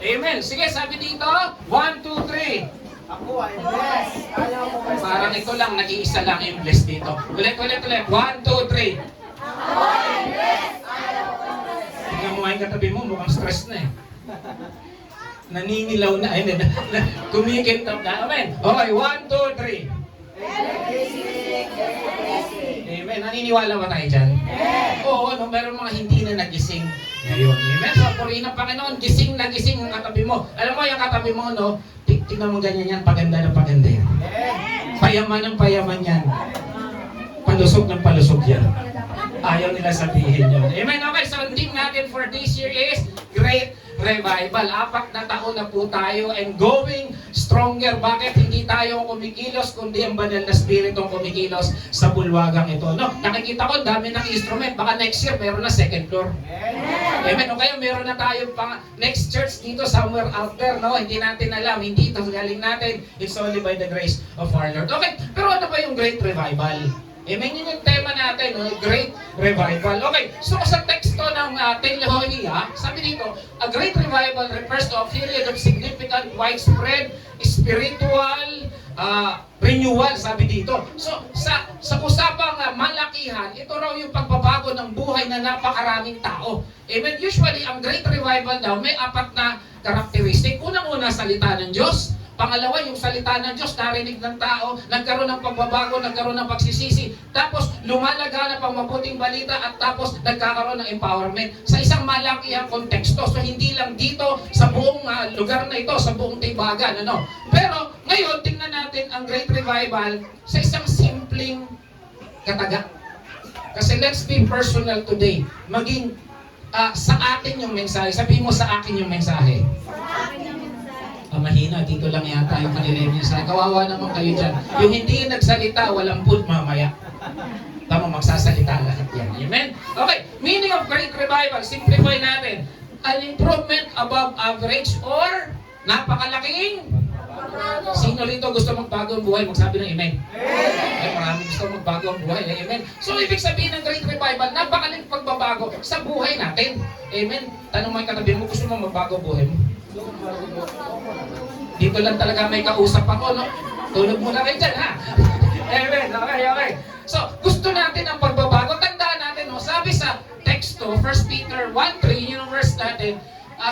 Amen. Sige, sabi dito, 1, 2, 3. Ako ay blessed. Ayaw ko blessed. Parang ito lang, nag-iisa lang yung blessed dito. Ulit. 1, 2, 3. Ako ay blessed. Ayaw ko blessed. Tingnan mo nga yung katabi mo, mukhang stress na eh. Naninilaw na. Ay, kumikintab na. Amen. Okay, 1, 2, 3. Amen. Naniniwala ba tayo dyan? Oo, no, meron mga hindi na nagising ngayon. Amen. So, purihin ng Panginoon, gising na gising ang katabi mo. Alam mo, yung katabi mo, no, tingnan mo ganyan yan, paganda ng paganda yan. Payaman ng payaman yan. Palusog ng palusog yan. Ayaw nila sabihin yun. Amen. Okay, so ang theme natin for this year is Great Revival. 4 na taon na po tayo and going stronger. Bakit? Hindi tayo kumikilos, kundi ang banal na spiritong kumikilos sa bulwagang ito. No? Nakikita ko, dami ng instrument. Baka next year, meron na second floor. Amen. O kaya meron na tayo pang next church dito, somewhere out there. No? Hindi natin alam. Hindi ito galing natin. It's only by the grace of our Lord. Okay, pero ano ba yung Great Revival? Amen, yun yung tema natin, no? Great Revival. Okay, so sa teksto ng Telehoia, sabi dito, a great revival refers to a period of significant, widespread, spiritual renewal, sabi dito. So, sa usapang malakihan, ito raw yung pagbabago ng buhay na napakaraming tao. Amen, usually, ang Great Revival daw, may 4 na karakteristik. Unang-una, salita ng Diyos. Pangalawa, yung salita ng Diyos, narinig ng tao, nagkaroon ng pagbabago, nagkaroon ng pagsisisi. Tapos, lumalaganap ang mabuting balita at tapos nagkakaroon ng empowerment sa isang malakihang konteksto. So, hindi lang dito sa buong lugar na ito, sa buong Tibagan. Ano? Pero, ngayon, tingnan natin ang Great Revival sa isang simpleng kataga. Kasi let's be personal today. Maging sa atin yung mensahe. Sabihin mo sa akin yung mensahe. Mahina, dito lang yata yung kanila yung mensahe. Kawawa naman kayo dyan. Yung hindi nagsalita, walang food mamaya. Tama, magsasalita lahat yan. Amen? Okay, meaning of Great Revival, simplify natin. An improvement above average or napakalaking? Sino rito gusto magbago ang buhay? Magsabi ng amen. Ay, maraming gusto magbago ang buhay. Amen. So, ibig sabihin ng Great Revival, napakalaking pagbabago sa buhay natin. Amen. Tanong mo yung katabi mo, gusto mo magbago ang buhay mo? Dito lang talaga may kausap ako, no? Tulog mo na rin dyan, ha? Amen. Okay. So, gusto natin ang pagbabago. Tandaan natin, no? Sabi sa teksto, 1 Peter 1:3, yung verse natin,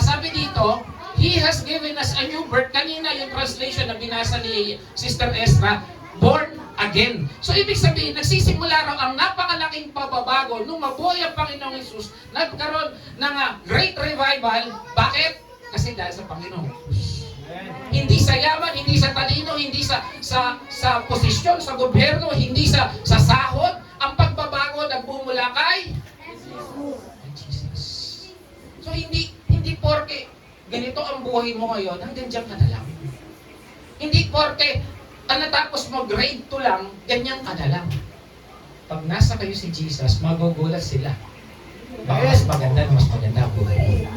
sabi dito, He has given us a new birth. Kanina yung translation na binasa ni Sister Ezra, born again. So, ibig sabihin, nagsisimula raw ang napakalaking pagbabago nung mabuhay ang Panginoong Hesus, nagkaroon ng Great Revival. Bakit? Kasi dahil sa Panginoong Hesus. Hindi sa yaman, hindi sa talino, hindi sa posisyon, sa gobyerno, hindi sa sahod. Ang pagbabago nagmumula kay Jesus. So, hindi porke ganito ang buhay mo ngayon, hanggang dyan ka na lang. Hindi porke natapos mo grade 2 lang, ganyan ka na lang. Pag nasa kayo si Jesus, magugulat sila. Baka mas maganda ang buhay mo.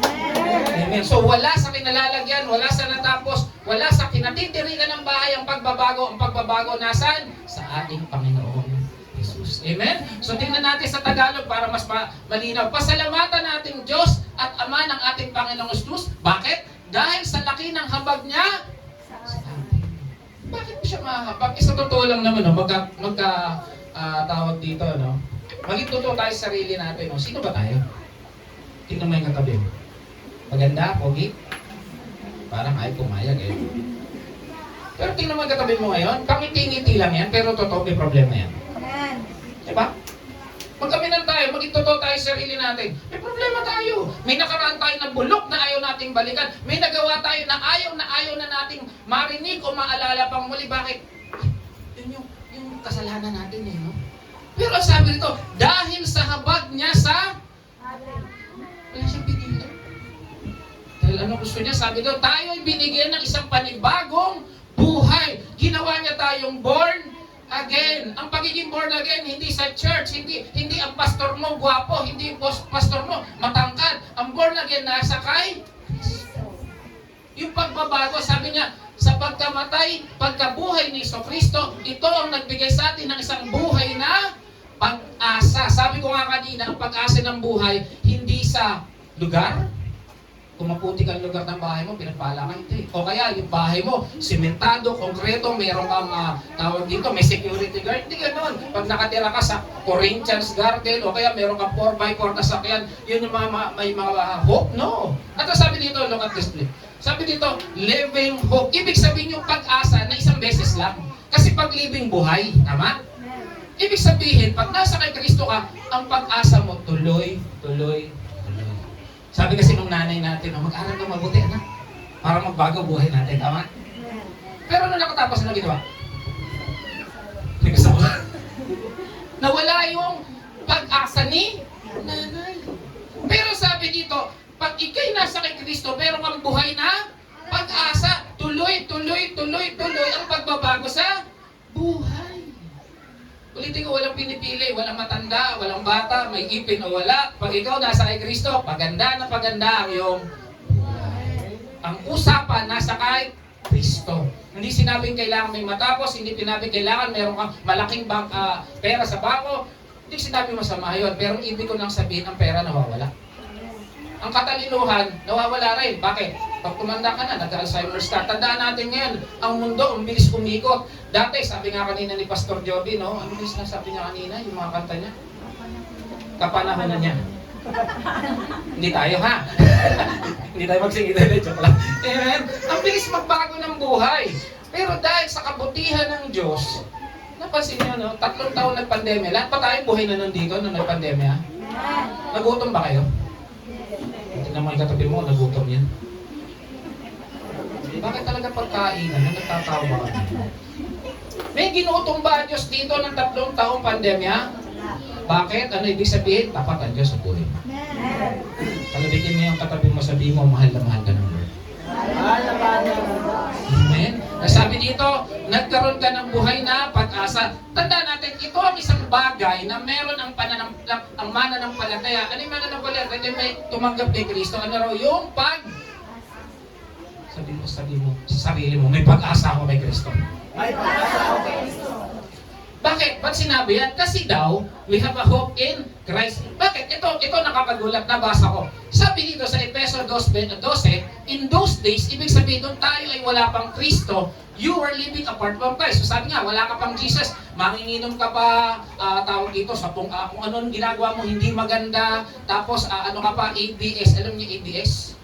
Amen. So wala sa kinalalagyan, wala sa natapos, wala sa kinatitirikan ng bahay ang pagbabago. Ang pagbabago nasan? Sa ating Panginoong Jesus. Amen? So tingnan natin sa Tagalog para mas malinaw. Pasalamatan natin Diyos at Ama ng ating Panginoong Jesus. Bakit? Dahil sa laki ng habag niya sa atin. Bakit mo siya mahabag? Sa totoo lang naman, no? Tawag dito, no? Maging totoo tayo sa sarili natin, no? Sino ba tayo? Tingnan mo yung katabi mo. Maganda, pogi. Parang ay pumayag eh. Pero tingnan mo yung katabi mo ngayon, pangiti-ngiti lang yan, pero totoo may problema yan. Diba? Magkaminan tayo, maging totoo tayo sa sarili natin. May problema tayo. May nakaraan tayo na bulok na ayaw nating balikan. May nagawa tayo na ayaw na nating marinig o maalala pang muli. Bakit? Yun yung kasalanan natin eh, no? Pero sabi nito, dahil sa habag niya sa wala siyang binigyan. Dahil ano gusto niya? Sabi doon, tayo ay binigyan ng isang panibagong buhay. Ginawa niya tayong born again. Ang pagiging born again, hindi sa church, hindi ang pastor mo gwapo, hindi yung pastor mo matangkad. Ang born again nasa kay Kristo. Yung pagbabago, sabi niya, sa pagkamatay, pagkabuhay ni Kristo, ito ang nagbigay sa atin ng isang buhay na pag-asa. Sabi ko nga kanina, ang pag-asa ng buhay, hindi sa lugar, Kung maputik ang lugar ng bahay mo, pinagpala ka, hindi. O kaya yung bahay mo, simentado, konkreto, mayroon kang tawag dito, may security guard, hindi ganoon. Pag nakatira ka sa Corinthians Garden, o kaya mayroon kang 4x4 na sakyan, yun yung may mga hope, no. At sabi dito, look at this please. Sabi dito, living hope. Ibig sabihin yung pag-asa na isang beses lang. Kasi pag living buhay, tama? Ibig sabihin, pag nasa kay Kristo ka, ang pag-asa mo tuloy. Sabi kasi nung nanay natin, mag-aral ka mabuti, anak, para magbago buhay natin, tama? Pero nung nakatapos na ginawa, nawala yung pag-asa ni nanay. Pero sabi dito, pag ikay nasa kay Kristo, meron kang buhay na pag-asa, tuloy ang pagbabago sa buhay. Ulitin ko, walang pinipili, walang matanda, walang bata, may ipin o wala. Pag ikaw nasa kay Kristo, paganda na paganda ang iyong buhay. Ang usapan nasa kay Kristo. Hindi sinabing kailangan may matapos, hindi sinabing kailangan meron kang malaking pera sa bangko. Hindi sinabing masama yun, pero ibig ko nang sabihin ang pera nawawala. Ang katalinuhan, nawawala rin. Bakit? Pag tumanda ka na, nag-Alzheimer's ka. Tandaan natin ngayon, ang mundo, ang bilis kumikot. Dati, sabi nga kanina ni Pastor Joby, no? Ano bilis na sabi niya kanina, yung mga kanta niya? Kapanahon na niya. Hindi tayo, ha? Hindi tayo magsingit. Joke lang. Amen? Ang bilis magbago ng buhay. Pero dahil sa kabutihan ng Diyos, napansin niyo, no? 3 taon nagpandemya. Lahat pa tayo buhay na nun dito nung nagpandemya. Nagutom ba kayo? Tingnan mo yung katabi mo, nagutom yan. Bakit talaga pagkainan na nagtatawa ka? May ginutom ba ang Diyos dito ng 3 taong pandemya? Bakit? Ano ibig sabihin? Tapat ang Diyos sa buhay mo. Kalabitin mo yung katabi mo, sabihin mo, mahal na mahal ka ng Lord. Amen? Sabi dito, nagkaroon ka ng buhay na pag-asa. Tandaan natin, ito ang isang bagay na meron ang mananampalataya. Ano yung mananampalataya? Kasi may tumanggap kay Kristo. Ano raw? Yung sabi mo sa sarili mo, may pag-asa ako kay Kristo. May pag-asa ako kay Kristo. Bakit? Ba't sinabi yan? Kasi daw, we have a hope in Christ. Bakit? Ito nakakagulat, nabasa ko. Sabi dito sa Efeso 2:12, in those days, ibig sabihin doon tayo ay wala pang Kristo, you were living apart from Christ. So sabi nga, wala ka pang Jesus, manginginom ka pa, tawag dito, sa kung anong ginagawa mo hindi maganda, tapos ano ka pa, ABS. Alam niyo ABS?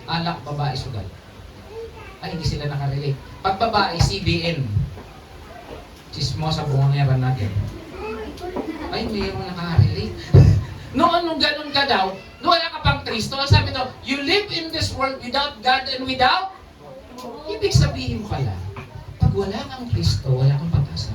Alak, babae, sugal. Ay, hindi sila nakarelate. Pag babae, CBN. Chismosa, bungangera natin. Ay, mayroong nakarelate. Noon, ganun ka daw, wala ka pang Kristo. Sabi daw, you live in this world without God and without? Ibig sabihin mo pala, pag wala kang Kristo, wala kang pag-asa.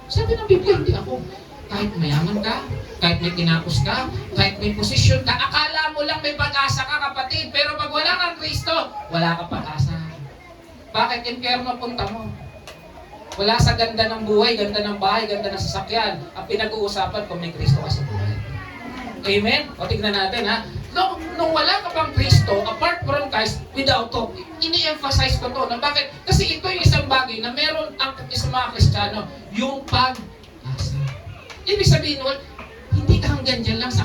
Sabi ng Biblia, hindi ako. Kahit mayaman ka, kahit may tinapos ka, kahit may posisyon ka, akala mo lang may pag-asa ka, kapatid. Pero pag wala kang Kristo, wala kang pag-asa. Bakit? Impyerno punta mo. Wala sa ganda ng buhay, ganda ng bahay, ganda ng sasakyan. Ang pinag-uusapan kung may Kristo ka sa buhay. Amen? O tignan natin, ha? Nung wala ka pang Kristo, apart from Christ, without hope, ini-emphasize ko to. Bakit? Kasi ito yung isang bagay na meron ang isang mga Kristiyano, yung pag-asa. Ibig sabihin nun, hindi ka hanggang dyan lang sa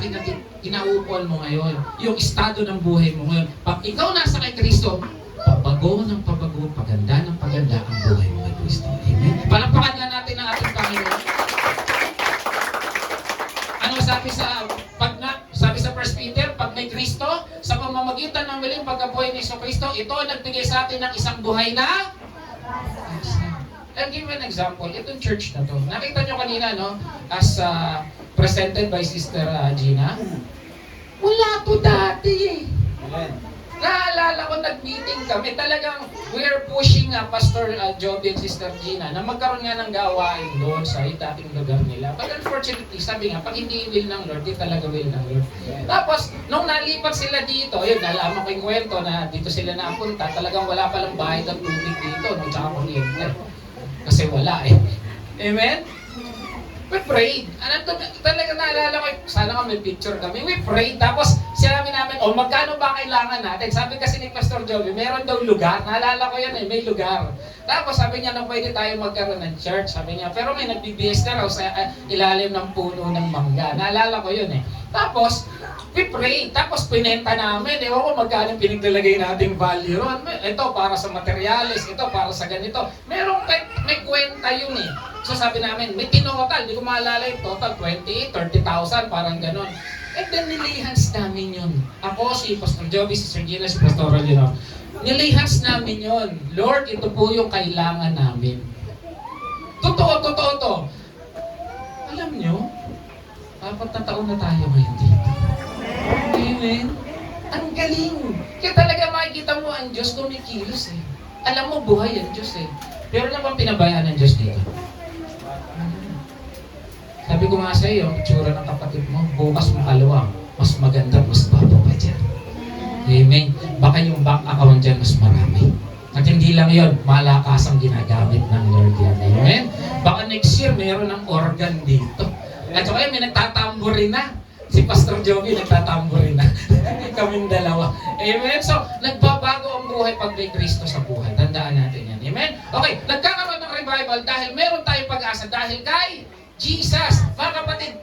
kinaupuan mo ngayon. Yung estado ng buhay mo ngayon. Pag ikaw nasa kay Kristo, pabago ng pabago, paganda ng paganda ang buhay mo kay Kristo. Amen? Palampakan nga natin ang ating Panginoon. Ano sabi sa 1 Peter, pag may Kristo, sa pamamagitan ng muling pagkabuhay ni Kristo, ito ang nagbigay sa atin ng isang buhay na I'll give you an example. Itong church na to. Nakita nyo kanina, no? As presented by Sister Gina. Wala to dati eh. Naalala ko, nag-meeting kami. Talagang we're pushing Pastor Joby and Sister Gina na magkaroon nga ng gawain doon sa dating lugar nila. But unfortunately, sabi nga, pag hindi will ng Lord, di talaga will ng Lord. Tapos, nung nalipat sila dito, yun, nalaman ko yung kwento na dito sila napunta, talagang wala palang bahay ng tubig dito, no? Tsaka kuryente. Kasi wala eh. Amen? We prayed. Talaga naalala ko, sana nga may picture kami. We prayed. Tapos sinabi namin, magkano ba kailangan natin? Sabi kasi ni Pastor Joby, meron daw lugar. Naalala ko yan may lugar. Tapos sabi niya, pwede tayo magkaroon ng church. Sabi niya, pero may nagbibihis na raw sa ilalim ng puno ng mangga. Naalala ko yun Tapos, we pray. Tapos pinenta namin. Ewan ko magkano pinaglalagay nating value ron. Ito para sa materials, ito para sa ganito. May kwenta yun So sabi namin, may tinotal, hindi ko maalala yung total, 20, 30,000, parang ganon. Then nilihans namin yun. Ako, si Pastor Joby, si Sir Gina, si Pastor Rolino. Nilihans namin yun. Lord, ito po yung kailangan namin. Totoo to. Alam nyo, 4 na taon na tayo ngayon dito. Amen? Ang galing. Kaya talaga makikita mo ang Diyos kumikilos Alam mo, buhay ang Diyos Pero na bang pinabayaan ng Diyos dito? Sabi ko nga sa iyo, itsura ng kapatid mo, bukas mo kaluwang, mas maganda, mas baba pa dyan. Amen. Baka yung bank account dyan mas marami. At hindi lang yon, malakas ang ginagamit ng Lord yan. Amen. Baka next year, meron ng organ dito. At saka may nagtatamburi na. Si Pastor Joby nagtatamburi na. Kaming dalawa. Amen. So, nagbabago ang buhay pag may Kristo sa buhay. Tandaan natin yan. Amen. Okay, nagkakaroon ng revival dahil meron tayong pag-asa. Dahil kay Jesus. Mga kapatid,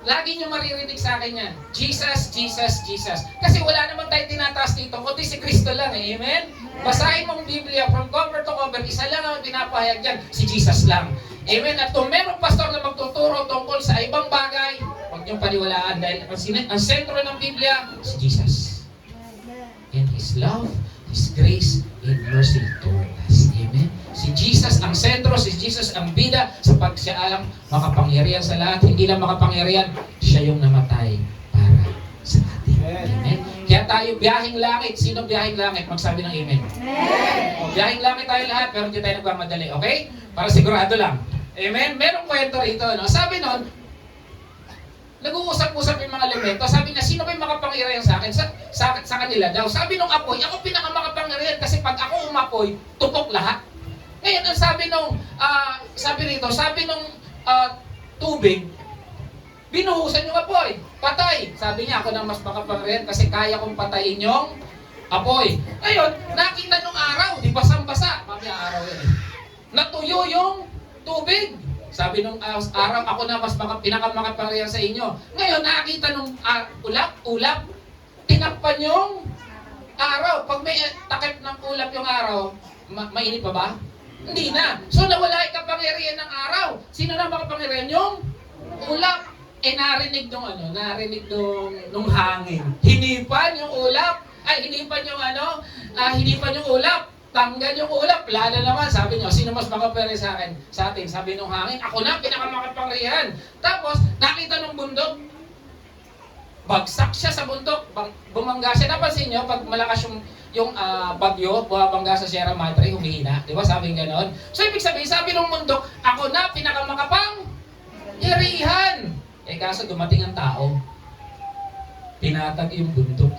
lagi nyo maririnig sa akin yan. Jesus, Jesus, Jesus. Kasi wala naman tayo tinataas dito, kundi si Kristo lang Amen? Basahin mong Biblia from cover to cover, isa lang ang pinapahayag dyan, si Jesus lang. Amen? At kung merong pastor na magtuturo tungkol sa ibang bagay, huwag niyong paniwalaan dahil ang sentro ng Biblia, si Jesus. And His love, His grace, and mercy toward us. Amen? Si Jesus ang sentro, si Jesus ang bida sa siya alam makapangyarihan sa lahat. Hindi lang makapangyarihan, siya yung namatay para sa atin. Amen? Kaya tayo biyahing langit. Sino biyahing langit? Magsabi ng amen. Amen. Biyahing langit tayo lahat, pero hindi tayo nagmamadali. Okay? Para sigurado lang. Amen? Merong kwento rito. Sabi nun, nag-uusap-usap yung mga elemento. Sabi niya, sino ba yung makapangyarihan sa akin? Sa kanila daw. Sabi nung apoy, ako pinakamakapangyarihan kasi pag ako umapoy, tutok lahat. Ngayon, ang sabi nung tubig, binuhusan yung apoy. Patay. Sabi niya, ako nang mas makapangyarihan kasi kaya kong patayin yung apoy. Ngayon, nakita nung araw, di basang-basa. Mamaya araw yun Natuyo yung tubig. Sabi nung araw, ako na mas pinakamakapangyarihan sa inyo. Ngayon, nakita nung ulap, tinakpan yung araw. Pag may takip ng ulap yung araw, mainit pa ba? Hindi na. So, nawala yung kapangyarihan ng araw. Sino na makapangyarihan? Yung ulap. Narinig nung hangin. Hinipan yung ulap. Hinipan yung ulap. Tanggal yung ulap, lalo naman, sabi niyo, sino mas makapangyarihan sa akin? Sa atin, sabi nung hangin, ako na, pinakamakapangyarihan. Tapos, nakita nung bundok, bagsak siya sa bundok, bumangga siya. Napansin niyo, pag malakas yung bagyo, bumabangga sa Sierra Madre, humihina. Di ba, sabi gano'n? So, ibig sabihin, sabi nung bundok, ako na, pinakamakapangyarihan. Kaso dumating ang tao, pinatag yung bundok.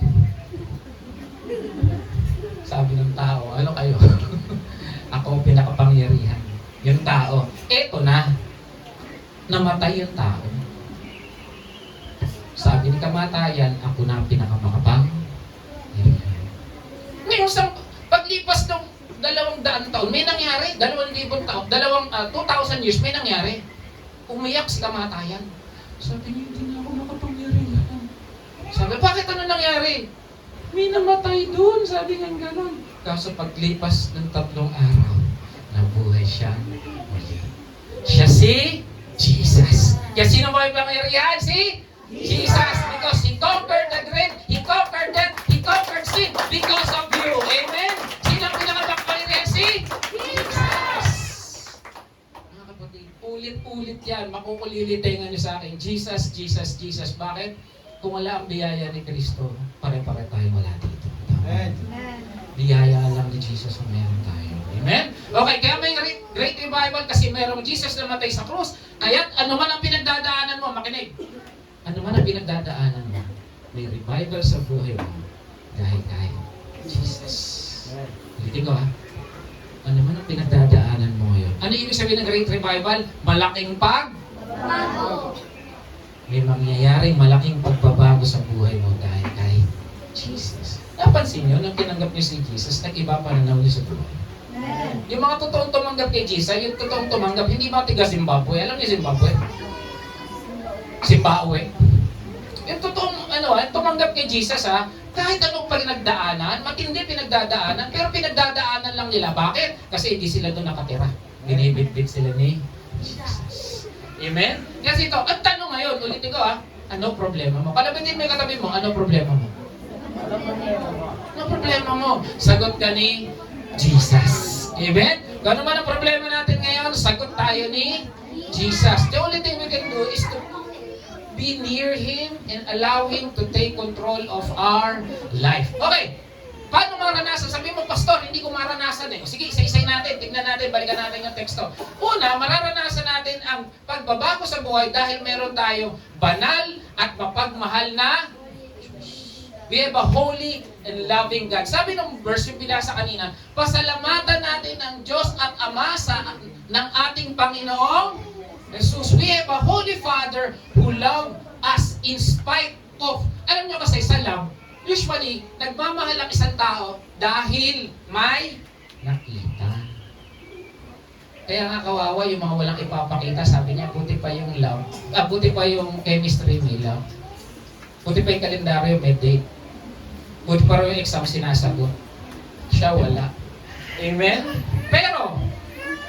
Sabi ng tao, ano kayo? Ako pinakapangyarihan. Yung tao, eto na. Namatay yung tao. Sabi ni kamatayan, ako na pinakamakapang-pangyarihan. Ngayon, paglipas ng 200 taon, may nangyari. 2,000 taon, 2,000 years, may nangyari. Umiyak si kamatayan. Sabi niya, hindi na ako makapangyarihan. Sabi, bakit ano nangyari? May namatay doon, sabi nga gano'n. Kaso paglipas ng 3 araw, nabuhay siya muli. Siya si Jesus. Kaya sino ba yung pangyarihan? Si Jesus. Because He conquered the grave, He conquered death, He conquered sin because of you. Amen? Sino ang pinakapangyarihan? Si Jesus. Mga kapatid, ulit-ulit yan. Makukulilitengan nyo sa akin. Jesus, Jesus, Jesus. Bakit? Kung wala ang biyaya ni Kristo, pare-pare tayo wala dito. Amen. Biyaya lang ni Jesus ang meron tayo. Amen? Okay, kaya may great revival kasi merong Jesus na matay sa krus. Kaya ano man ang pinagdadaanan mo, makinig. Ano man ang pinagdadaanan mo, may revival sa buhay mo dahil kay Jesus. Ulitin ko Ano man ang pinagdadaanan mo ngayon. Ano ibig sabihin ng great revival? Malaking pagbabago. may mangyayaring malaking pagbabago sa buhay mo dahil kay Jesus. Napansin nyo, nung tinanggap nyo si Jesus, nag-iba pananaw nyo sa buhay. Yung mga totoong tumanggap kay Jesus, yung totoong tumanggap, hindi ba tiga Zimbabwe? Alam niyo Zimbabwe? Zimbabwe. Yung totoong tumanggap kay Jesus kahit anong pinagdaanan, matindi pinagdadaanan, pero pinagdadaanan lang nila. Bakit? Kasi hindi sila doon nakatira. Binibitbit sila ni Jesus. Amen? Kasi ito, ang tanong ngayon, ulitin ko ano problema mo? Kalabitin mo yung katabi mo, ano problema mo? Ano problema mo? Sagot ka ni Jesus. Amen? Gano'n man ang problema natin ngayon, sagot tayo ni Jesus. The only thing we can do is to be near Him and allow Him to take control of our life. Okay, paano maranasan? Sabi mo, Pastor, hindi ko maranasan eh. Sige, isa-isay natin, tignan natin, balikan natin yung teksto. Una, mararanasan natin ang pagbabago sa buhay dahil meron tayong banal at mapagmahal na we have a holy and loving God. Sabi ng verse yung binasa kanina, pasalamatan natin ang Diyos at Ama ng ating Panginoong Jesus. We have a Holy Father who loved us in spite of. Alam nyo kasi sa love, usually, nagmamahal ang isang tao dahil may nakita. Kaya nga kawawa yung mga walang ipapakita, sabi niya, buti pa yung love, buti pa yung chemistry may love. Buti pa yung kalendaryo may date. Buti pa rin yung exam sinasagot. Siya wala. Amen? Pero,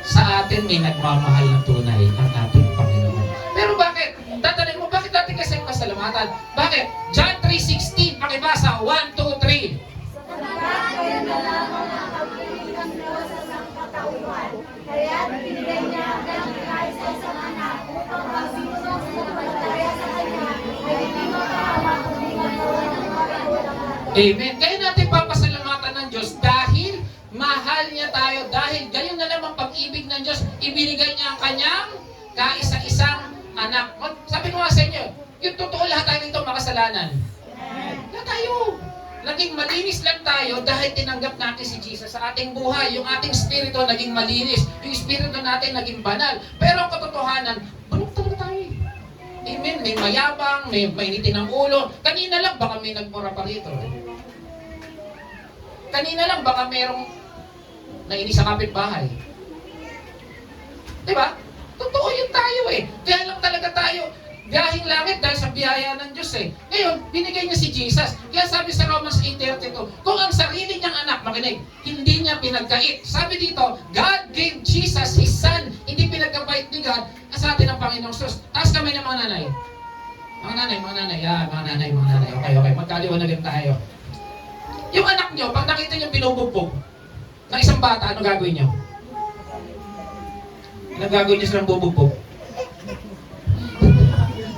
sa atin may nagmamahal ng tunay ang ating Panginoon. Pero bakit? Tatanungin mo, bakit natin kasi ang pasalamatan? Bakit? John 3:16, pakibasa. 1, 2, 3. Sapagkat kayo nalaman na pag-ibig ng Diyos sa sangkatauhan. Kaya't binigay niya ang kanyang kaisa-isang anak upang ang sinunong sumampalataya sa Kanya ay hindi makahamak kundi magawa ng makatulong natin. Amen. Kaya natin papasalamatan ng Diyos dahil mahal niya tayo. Dahil gayon na naman pag-ibig ng Diyos, ibinigay niya ang kanyang kaisa-isang anak. Sabi ko nga sa inyo, yung totoo lahat tayo nito makasalanan. Lahat tayo. Naging malinis lang tayo dahil tinanggap natin si Jesus sa ating buhay. Yung ating spirito naging malinis. Yung spirito natin naging banal. Pero ang katotohanan, bulok talaga tayo. Amen. May mayabang, may mainitin ang ulo. Kanina lang baka may nagmura pa rito. Kanina lang baka merong nainis sa kapitbahay. Diba? Totoo yun tayo eh. Kaya lang talaga tayo biyahing langit dahil sa biyaya ng Diyos eh. Ngayon, binigay niya si Jesus. Kaya sabi sa Romans 8:32, kung ang sarili niyang anak, makinig, hindi niya pinagkait. Sabi dito, God gave Jesus, His Son. Hindi pinagkabait ni God sa atin ang Panginoong Sus. Taas kamay ng mga nanay. Mga nanay. Yan, mga nanay. Okay. Magkaliwanagan tayo. Yung anak niyo, pag nakita niyo binubugbog ng isang bata, ano gagawin niyo? Ano gagawin niyo silang bubugbog?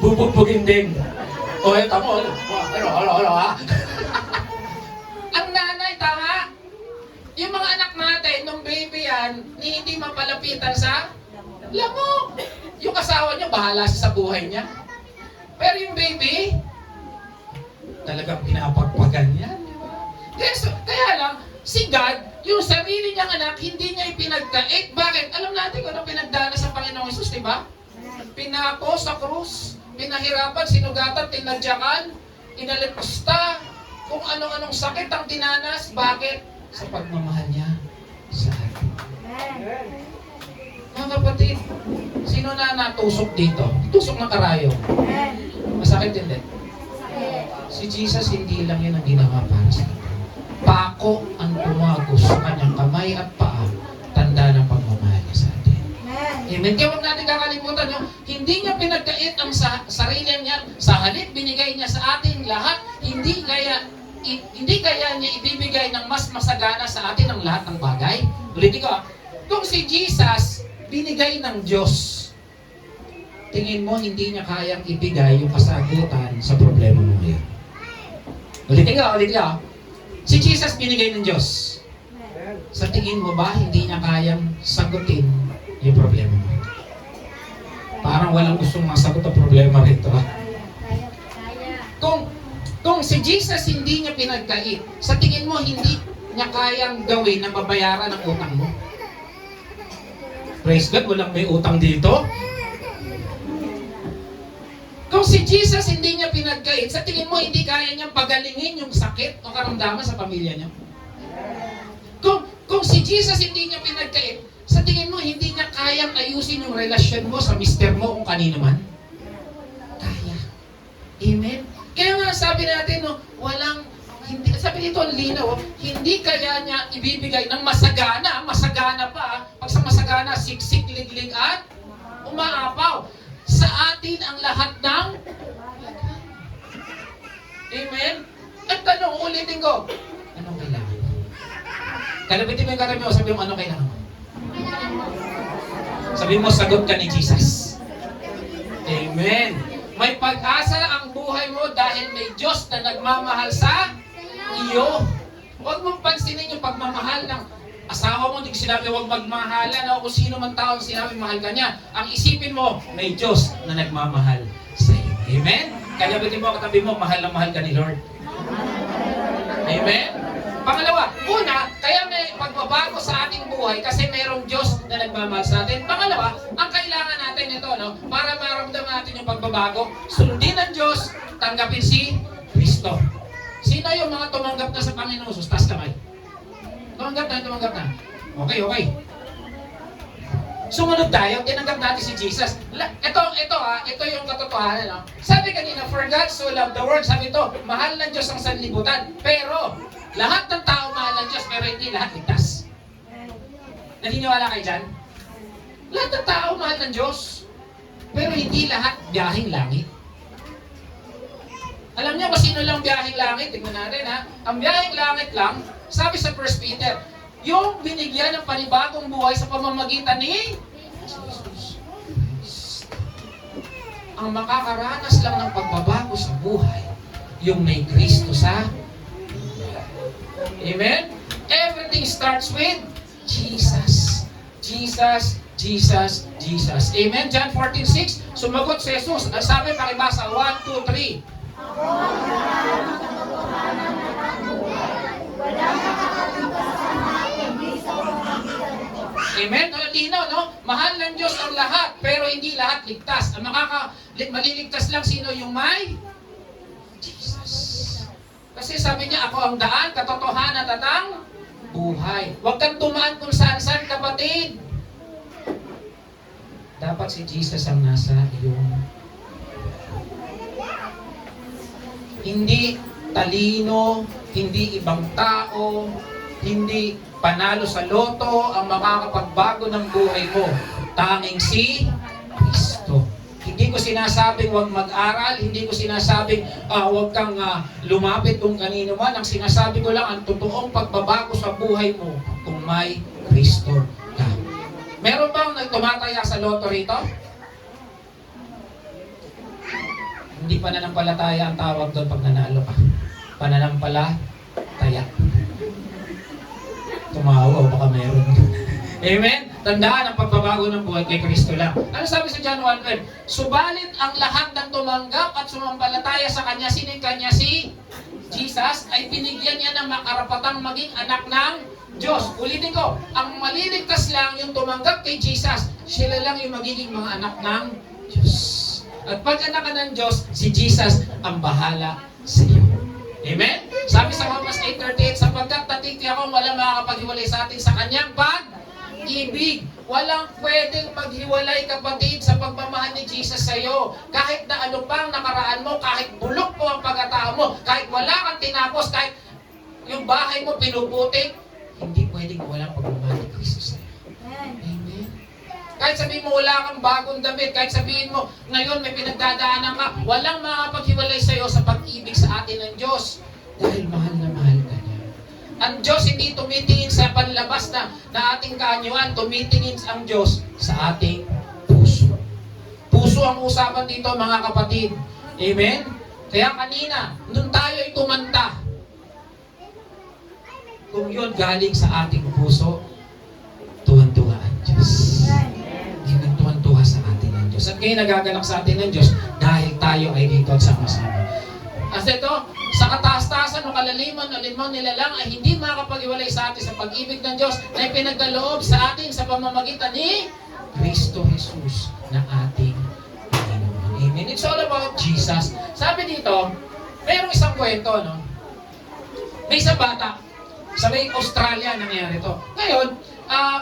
Bubugbogin din. O, tamo. Hello, ha? Ang nanay, tama? Yung mga anak natin, nung baby yan, hindi mapalapitan sa lamok. Yung asawa niya, bahala siya sa buhay niya. Pero yung baby, talagang pinapagpagan yan. Kaya lang, si God, yung sarili niyang anak, hindi niya ipinagkait. Bakit? Alam natin kung ano pinagdaanan sa Panginoong Jesus, di ba? Pinako sa krus, pinahirapan, sinugatan, tinadyakan, inalipusta, kung anong-anong sakit ang dinanas. Bakit? Sa pagmamahal niya sa atin. Mga kapatid, sino na natusok dito? Tusok ng karayom. Masakit hindi? Si Jesus, hindi lang yun ang ginawa para sa atin. Pako ang tumagos sa kanyang kamay at paa, tanda ng pagmamahal niya sa atin. Amen. Kaya huwag natin kakalimutan, hindi niya pinagkait ang sarili niya, sa halip binigay niya sa atin lahat, hindi kaya niya ibibigay ng mas masagana sa atin ang lahat ng bagay. Ulitin ko, kung si Jesus binigay ng Diyos, tingin mo hindi niya kayang ibigay yung kasagutan sa problema mo ngayon. Ulitin ko. Si Jesus binigay ng Diyos. Sa tingin mo ba, hindi niya kayang sagutin yung problema mo? Parang walang gustong masagot ang problema rito. Kung si Jesus hindi niya pinagkait, sa tingin mo, hindi niya kayang gawin na mabayaran ang utang mo? Praise God, walang may utang dito. Kung si Jesus hindi niya pinagkait, sa tingin mo hindi kaya niyang pagalingin yung sakit o karamdaman sa pamilya niya? Kung si Jesus hindi niya pinagkait, sa tingin mo hindi niya kayang ayusin yung relasyon mo sa mister mo kung kanino man? Kaya. Amen? Kaya nga sabi natin, no, hindi, sabi dito ang linaw, hindi kaya niya ibibigay ng masagana pa, pag sa masagana, siksik, liglig at umaapaw. Sa atin ang lahat ng Amen? At tanong, ulitin ko, anong kailangan? Kalabitin mo yung karami mo, sabi mo, anong kailangan mo? Sabi mo, sagot ka ni Jesus. Amen. May pag-asa ang buhay mo dahil may Diyos na nagmamahal sa iyo. Huwag mong pansinin yung pagmamahal ng asawa mo. Hindi ko sinabi huwag magmahalan o kung sino man tao sinabi mahal ka niya. Ang isipin mo, may Diyos na nagmamahal sa iyo. Amen? Kalabitin mo, katabi mo, mahal na mahal ka ni Lord. Amen? Pangalawa, una, kaya may pagbabago sa ating buhay kasi mayroong Diyos na nagmamahal sa atin. Pangalawa, ang kailangan natin ito, no, para maramdaman natin yung pagbabago, sundin ang Diyos, tanggapin si Kristo. Sino yung mga tumanggap na sa Panginoon Jesus? Taas kamay. Tumanggap na. Okay. Sumunod tayo, tinanggap natin si Jesus. Ito yung katotohanan. No? Sabi kanina, for God so loved the world, sabi ito, mahal ng Diyos ang sanlibutan. Pero, lahat ng tao mahal ng Diyos, pero hindi lahat ligtas. Naniniwala kayo dyan? Lahat ng tao mahal ng Diyos, pero hindi lahat biyaheng langit. Alam niyo kung sino lang biyaheng langit? Tingnan natin ha. Ang biyaheng langit lang, sabi sa 1 Peter, yung binigyan ng panibagong buhay sa pamamagitan ni Jesus. Ang makakaranas lang ng pagbabago sa buhay, yung may Kristo sa Amen? Everything starts with Jesus. Jesus. Amen? John 14:6, sumagot si Jesus. Ang sabi, pakibasa, 1, 2, 3. Ako ang daan ng katotohanan at ang buhay. Walang makakatibas sa mga kundi sa pamamagitan ko. Amen? Linaw, no? Mahal ng Diyos ang lahat, pero hindi lahat ligtas. Ang maliligtas lang sino yung may Jesus. Kasi sabi niya, ako ang daan, katotohanan at ang buhay. Huwag kang tumaan kung saan-saan, kapatid. Dapat si Jesus ang nasa iyong. Hindi talino, hindi ibang tao, hindi panalo sa loto ang makakapagbago ng buhay mo. Tanging si Kristo. Hindi ko sinasabing huwag mag-aral, hindi ko sinasabing huwag kang lumapit kung kanino man. Ang sinasabi ko lang, ang totoong pagbabago sa buhay mo kung may Kristo ka. Meron bang nagtumataya sa loto rito? Hindi pananampalataya ang tawag doon pag nanalo ka. Pananampalataya. Tumawa o baka meron. Amen? Tandaan ang pagbabago ng buhay kay Kristo lang. Ano sabi sa John 1:12? Subalit ang lahat ng tumanggap at sumampalataya sa Kanya, sino Kanya? Si Jesus, ay binigyan niya ng makarapatang maging anak ng Diyos. Ulitin ko, ang maliligtas lang yung tumanggap kay Jesus, sila lang yung magiging mga anak ng Diyos. At pag anak ka ng Diyos, si Jesus ang bahala sa iyo. Amen? Sabi sa Romans 8:38, sapagkat natiti ako, walang makakapaghiwalay sa atin sa Kanyang pag-ibig. Walang pwedeng maghiwalay, kapatid, sa pagmamahal ni Jesus sa iyo. Kahit na ano pang nakaraan mo, kahit bulok po ang pagkatao mo, kahit wala kang tinapos, kahit yung bahay mo pinuputik, hindi pwedeng walang pagmamahal ni Kristo sa iyo. Amen? Kahit sabihin mo wala kang bagong damit, kahit sabihin mo ngayon may pinagdadaanan ka, walang makakapaghiwalay sa iyo sa pag-ibig sa atin ng Diyos. Dahil mahal na mahal ka niya. Ang Diyos hindi tumitingin sa panlabas na ating kaanyuan, tumitingin ang Diyos sa ating puso. Puso ang usapan dito, mga kapatid. Amen? Kaya kanina, nung tayo ay tumanta, kung yun galing sa ating puso, tuwan-tuwa ang Diyos. Nagtuwan-tuwa sa atin ng Diyos. At ngayon nagaganap sa atin ng Diyos dahil tayo ay dito at sama-sama. As ito, sa kataas-taasan o kalaliman o limang nilalang ay hindi makakapag-iwalay sa atin sa pag-ibig ng Diyos na ipinagkaloob sa atin sa pamamagitan ni Kristo Jesus na ating Panginoon. Amen. It's all about Jesus. Sabi dito, mayroong isang kwento, no? May isang bata, sa may Australia nangyari to. Ngayon,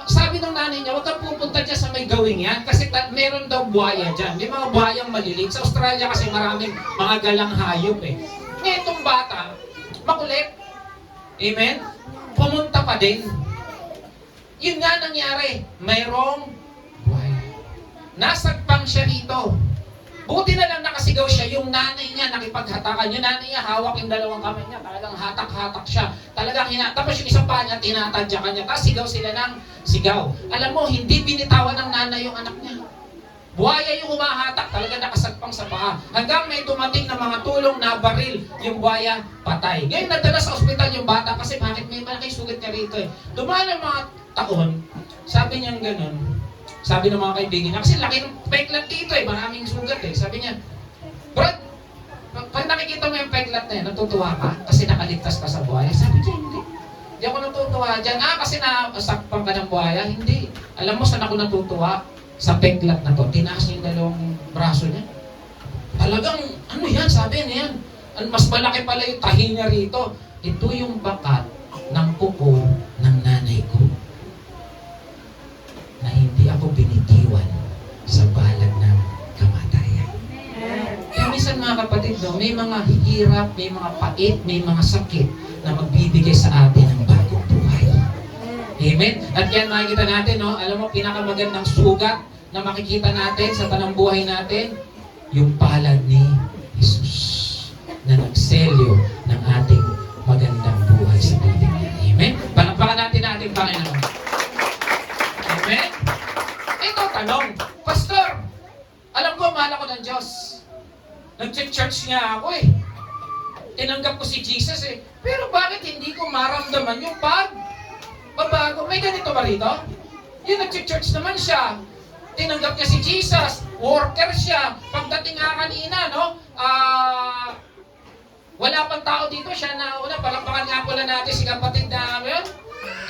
sabi ng nanay niya, huwag kang pupunta dyan sa may gawing yan kasi meron daw buhaya dyan. May mga buhayang maliliit. Sa Australia kasi maraming mga galang hayop eh. Ngayon itong bata, makulit. Amen? Pumunta pa din. Yun nga nangyari, mayroong buhaya. Nasagpang siya rito. Buti na lang nakasigaw siya, yung nanay niya nakipaghatakan. Yung nanay niya hawak yung dalawang kamay niya, talagang hatak-hatak siya. Talagang tapos yung isang paa niya, tinatadyakan niya. Tapos sigaw sila ng sigaw. Alam mo, hindi binitawan ng nanay yung anak niya. Buhaya yung humahatak, talaga nakasagpang sa paa. Hanggang may dumating na mga tulong na baril, yung buhaya patay. Ngayon nadala sa ospital yung bata kasi bakit may malaking sugat niya rito eh. Dumaan ang mga taon, sabi niya ganun, sabi ng mga kaibigan niya, kasi laki ng peklat dito eh, maraming sugat eh. Sabi niya, Brad, pag nakikita mo yung peklat na yan, natutuwa ka kasi nakaligtas ka sa buhaya? Sabi niya, hindi. Hindi ako natutuwa dyan. Kasi nasakpang ka ng buhaya? Hindi. Alam mo saan ako natutuwa? Sa peklat na to. Tinaas niya yung dalawang braso niya. Talagang, ano yan? Sabi niya yan. Mas malaki pala yung tahi niya rito. Ito yung bakat ng kuko ng nanay ko. Na hindi ako binitiwan sa balag ng kamatayan. Kaya minsan mga kapatid, no, may mga hirap, may mga pait, may mga sakit na magbibigay sa atin ng bagong buhay. Amen? At yan makikita natin, no, alam mo, pinakamagandang sugat na makikita natin sa tanang buhay natin, yung palad ni Jesus na nagselyo ng ating magandang buhay sa buhay niya. Amen? Palakpakan natin ating Panginoon. Amen? Ito, tanong. Pastor, alam ko, mahal ako ng Diyos. Nag-church nga ako eh. Tinanggap ko si Jesus eh. Pero bakit hindi ko maramdaman yung pagbabago? May ganito ba rito? Yung nag-church naman siya. Tinanggap niya si Jesus. Worker siya. Pagdating nga kanina, no? Wala pang tao dito. Siya na una. Palakpakan nga pala natin si kapatid na yun.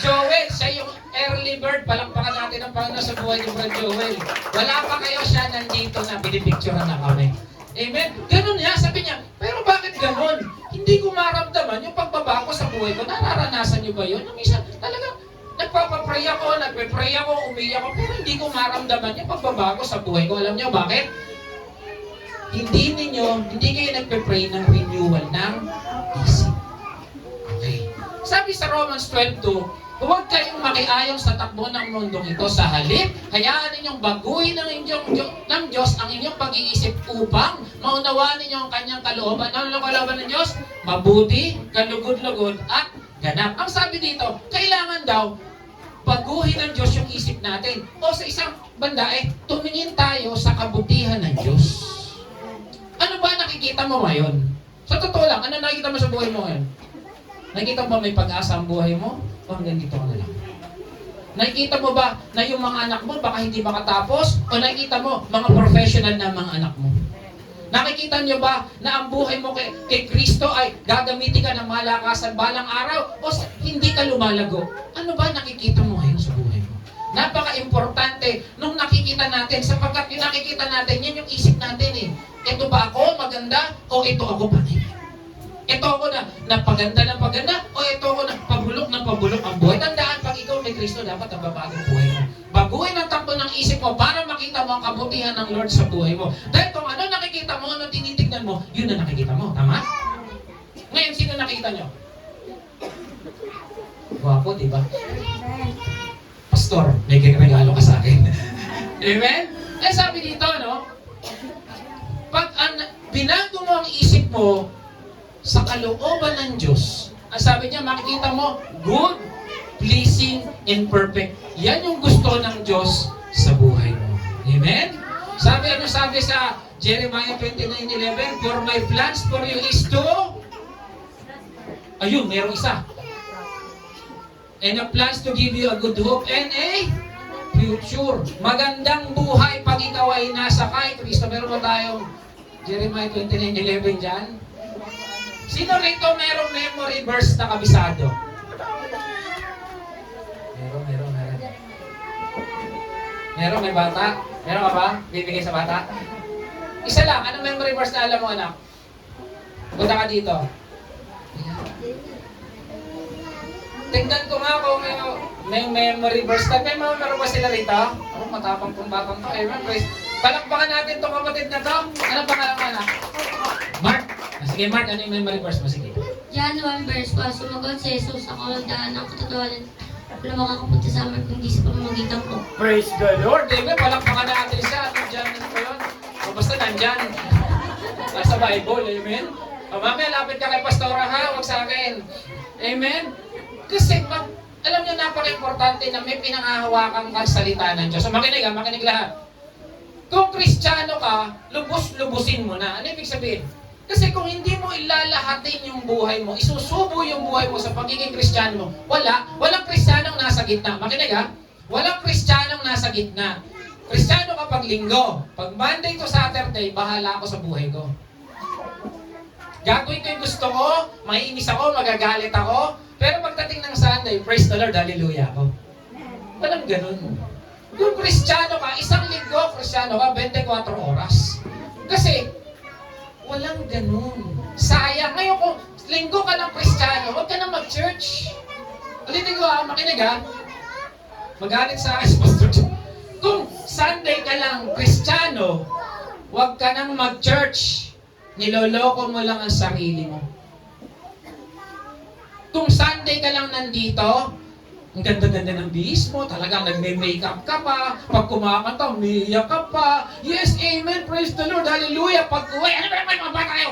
Joel, siya yung early bird. Palakpakan natin ang Panginoon sa buhay ni Brad Joel. Wala pa kayo, siya nandito na. Pinipicturean na kami. Amen? Ganun niya. Sabi niya, pero bakit ganun? Hindi ko maramdaman yung pagbabago sa buhay ko. Nararanasan niyo ba yun? Yung isa, talagang nagpapapray ako, nagpe-pray ako, umiyak ako, pero hindi ko maramdaman yung pagbabago sa buhay ko. Alam niyo bakit? Hindi kayo nagpe-pray ng renewal ng isip. Okay. Sabi sa Romans 12:2, huwag kayong makiayon sa takbo ng mundong ito. Sa halip, hayaan ninyong baguhin ng Diyos ang inyong pag-iisip upang maunawaan ninyo ang kanyang kalooban. Ano ang kalooban ng Diyos? Mabuti, kalugod-lugod, at ganap. Ang sabi dito, kailangan daw baguhin ng Diyos yung isip natin. O sa isang banda tumingin tayo sa kabutihan ng Diyos. Ano ba nakikita mo ngayon? Sa totoo lang, ano nakikita mo sa buhay mo ngayon? Nakikita mo ba may pag-asa ang buhay mo? O hanggang dito ka na lang? Nakikita mo ba na yung mga anak mo baka hindi makatapos? O nakikita mo mga professional na mga anak mo? Nakikita niyo ba na ang buhay mo kay Kristo ay gagamitin ka ng malakasan balang araw o hindi ka lumalago? Ano ba nakikita mo ngayon sa buhay mo? Napaka-importante nung nakikita natin sapagkat yung nakikita natin, yan yung isip natin eh. Ito ba ako maganda o ito ako pangit? Ito ako na paganda ng paganda o ito ako na pabulok ng pabulok ang buhay? Tandaan, pag ikaw may Kristo, dapat ang babagong buhay mo. Baguhin ang takbo ng isip mo para makita mo ang kabutihan ng Lord sa buhay mo. Dahil kung ano nakikita mo, ano tinitignan mo, yun na nakikita mo. Tama? Ngayon, sino nakikita nyo? Wapo, diba? Pastor, may regalo ka sa akin. Amen? Eh sabi dito, no? Pag binago mo ang isip mo sa kalooban ng Diyos, ang sabi niya, makikita mo, good, pleasing, and perfect. Yan yung gusto ng Diyos sa buhay mo. Amen? Sabi sa Jeremiah 29:11, for my plans for you is to... Ayun, mayroong isa. And the plans to give you a good hope and a future. Magandang buhay pag ikaw ay nasa kay Kristo. Meron ba tayong Jeremiah 29:11 dyan? Sino rito merong memory verse na kabisado? Meron. Meron, may bata? Meron ka ba? Bibigay sa bata? Isa lang, anong memory verse na alam mo, anak? Punta ka dito. Tingnan ko nga kung may memory verse na. May memory ba sila rito? Oh, matapang pong batang to. Amen, praise. Palakpakan natin itong kapatid na to. Anong pangalan mo, anak? Mark. Sige, Mark, ano yung memory verse mo? Sige. John 1 verse 1, sumagot si Jesus, ako ang daan ng katotohanan. Wala makakapunta sa amin kung di sa pamamagitan ko. Praise the Lord. Amen. Palakpakan natin siya. Nandyan, ano po yun? O basta nandyan. Nasa Bible. Amen. O mamaya, lapit ka kay Pastora ha. Huwag sa akin. Amen. Kasi alam niyo, napaka-importante na may pinangahawakan kang salita ng Diyos. So makinig ha, makinig lahat. Kung Kristiyano ka, lubos-lubusin mo na. Ano ibig sabihin? Kasi kung hindi mo ilalahatin yung buhay mo, isusubo yung buhay mo sa pagiging Kristiyano mo, walang Kristiyanong nasa gitna. Makinig ha? Walang Kristiyanong nasa gitna. Kristiyano ka pag linggo. Pag Monday to Saturday, bahala ako sa buhay ko. Gagawin ko yung gusto ko, maiinis ako, magagalit ako, pero pagdating ng Sunday, praise the Lord, hallelujah ako. Walang ganun. Kung Kristiyano ka, isang linggo, Kristiyano ka, 24 oras. Kasi, walang ganun. Sayang. Ngayon kung linggo ka ng Kristiyano, huwag ka na mag-church. Ulitin ko ha, makinig ha. Magalit sa akin si Pastor John. Kung Sunday ka lang Kristiyano, huwag ka nang mag-church. Niloloko mo lang ang sarili mo. Kung Sunday ka lang nandito, ang ganda-ganda ng bihis mo, talagang nagme-makeup ka pa, pag kumakanta, umiiyak ka pa, yes, amen, praise the Lord, hallelujah, pag uwi, ano ba naman mga bata kayo?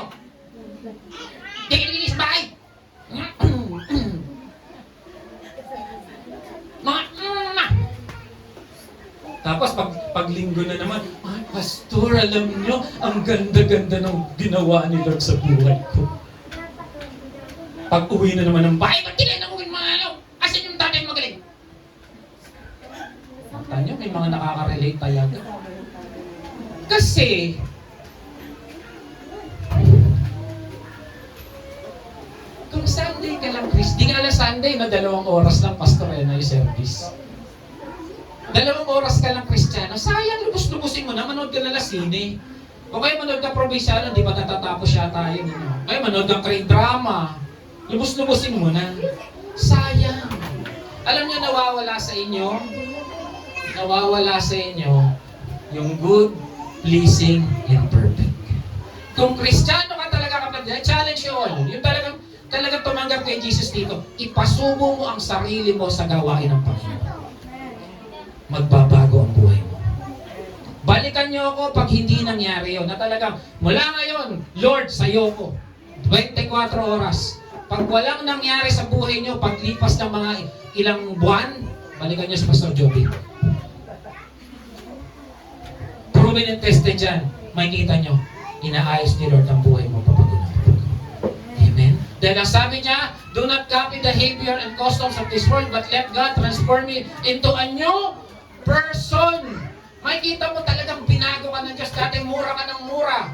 Di ka nilinis bahay? Tapos pag linggo na naman, ay, Pastor, alam nyo, ang ganda-ganda ng ginawa ni Lord sa buhay ko. Pag uwi na naman ng bahay, ba't di kayo nanguhin mga ano? Asan yung tatay magaling? Tanya, may mga nakaka-relate talaga. Kasi, kung Sunday ka lang, Chris, di nga lang Sunday, na 2 oras lang, Pastor, na yung service. 2 oras ka lang Kristiyano, sayang, lubos-lubusin mo na, manood ka na sine. O kaya manood ka probinsyano, di ba natatapos siya tayo? Kaya manood ka K-drama, lubos-lubusin mo na. Sayang. Alam niyo, nawawala sa inyo yung good, pleasing, and perfect. Kung Kristiyano ka talaga kapatid, challenge you all. Yung talagang tumanggap kay Jesus dito, ipasubo mo ang sarili mo sa gawain ng Panginoon. Magbabago ang buhay mo. Balikan niyo ako pag hindi nangyari yun. Na talagang, mula ngayon, Lord, sa'yo ko. 24 oras. Pag walang nangyari sa buhay niyo, paglipas ng mga ilang buwan, balikan niyo si Pastor Joby. Proven and tested dyan. Makikita niyo, inaayos ni Lord ang buhay mo papagunan. Amen? Dahil ang sabi niya, do not copy the behavior and customs of this world, but let God transform me into a new person. Makikita mo talagang binago ka ng Diyos. Dati mura ka ng mura.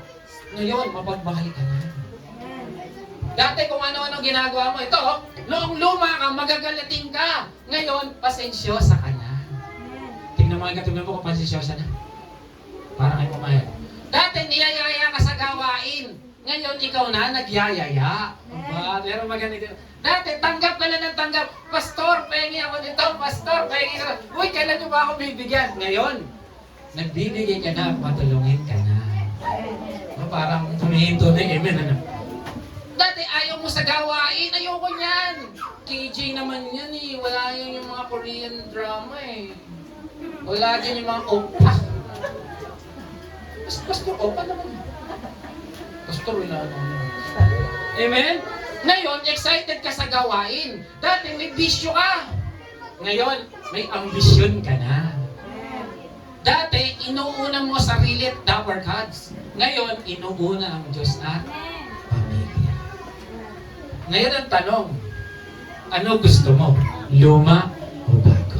Ngayon, mapagmahal ka na. Dati kung ano-ano ginagawa mo, ito, noong luma ka, magagalating ka. Ngayon, pasensyosa ka na. Tingnan mo kung pasensyosa na. Parang ay pumayag. Dati niyayaya ka sa gawain. Ngayon, ikaw na nagyayaya. Pero maganito. Dati, tanggap ka lang ng tanggap. Pastor, pengi ako dito. Pastor, pengi ako. Uy, kailan nyo ba ako bibigyan? Ngayon, nagbibigay ka na, matulungin ka na. Parang humihinto na yung amen. Ano? Dati, ayaw mo sa gawain. Ayoko niyan. KJ naman yan eh. Wala yan yung mga Korean drama eh. Wala din yung mga opa. Pastor, opa naman. Pastor, wala naman. Amen? Ngayon, excited ka sa gawain. Dati, may bisyo ka. Ngayon, may ambisyon ka na. Dati, inuuna mo sarili at dapper gods. Ngayon, inuuna ang Diyos at pamilya. Ngayon ang tanong, ano gusto mo? Luma o bago?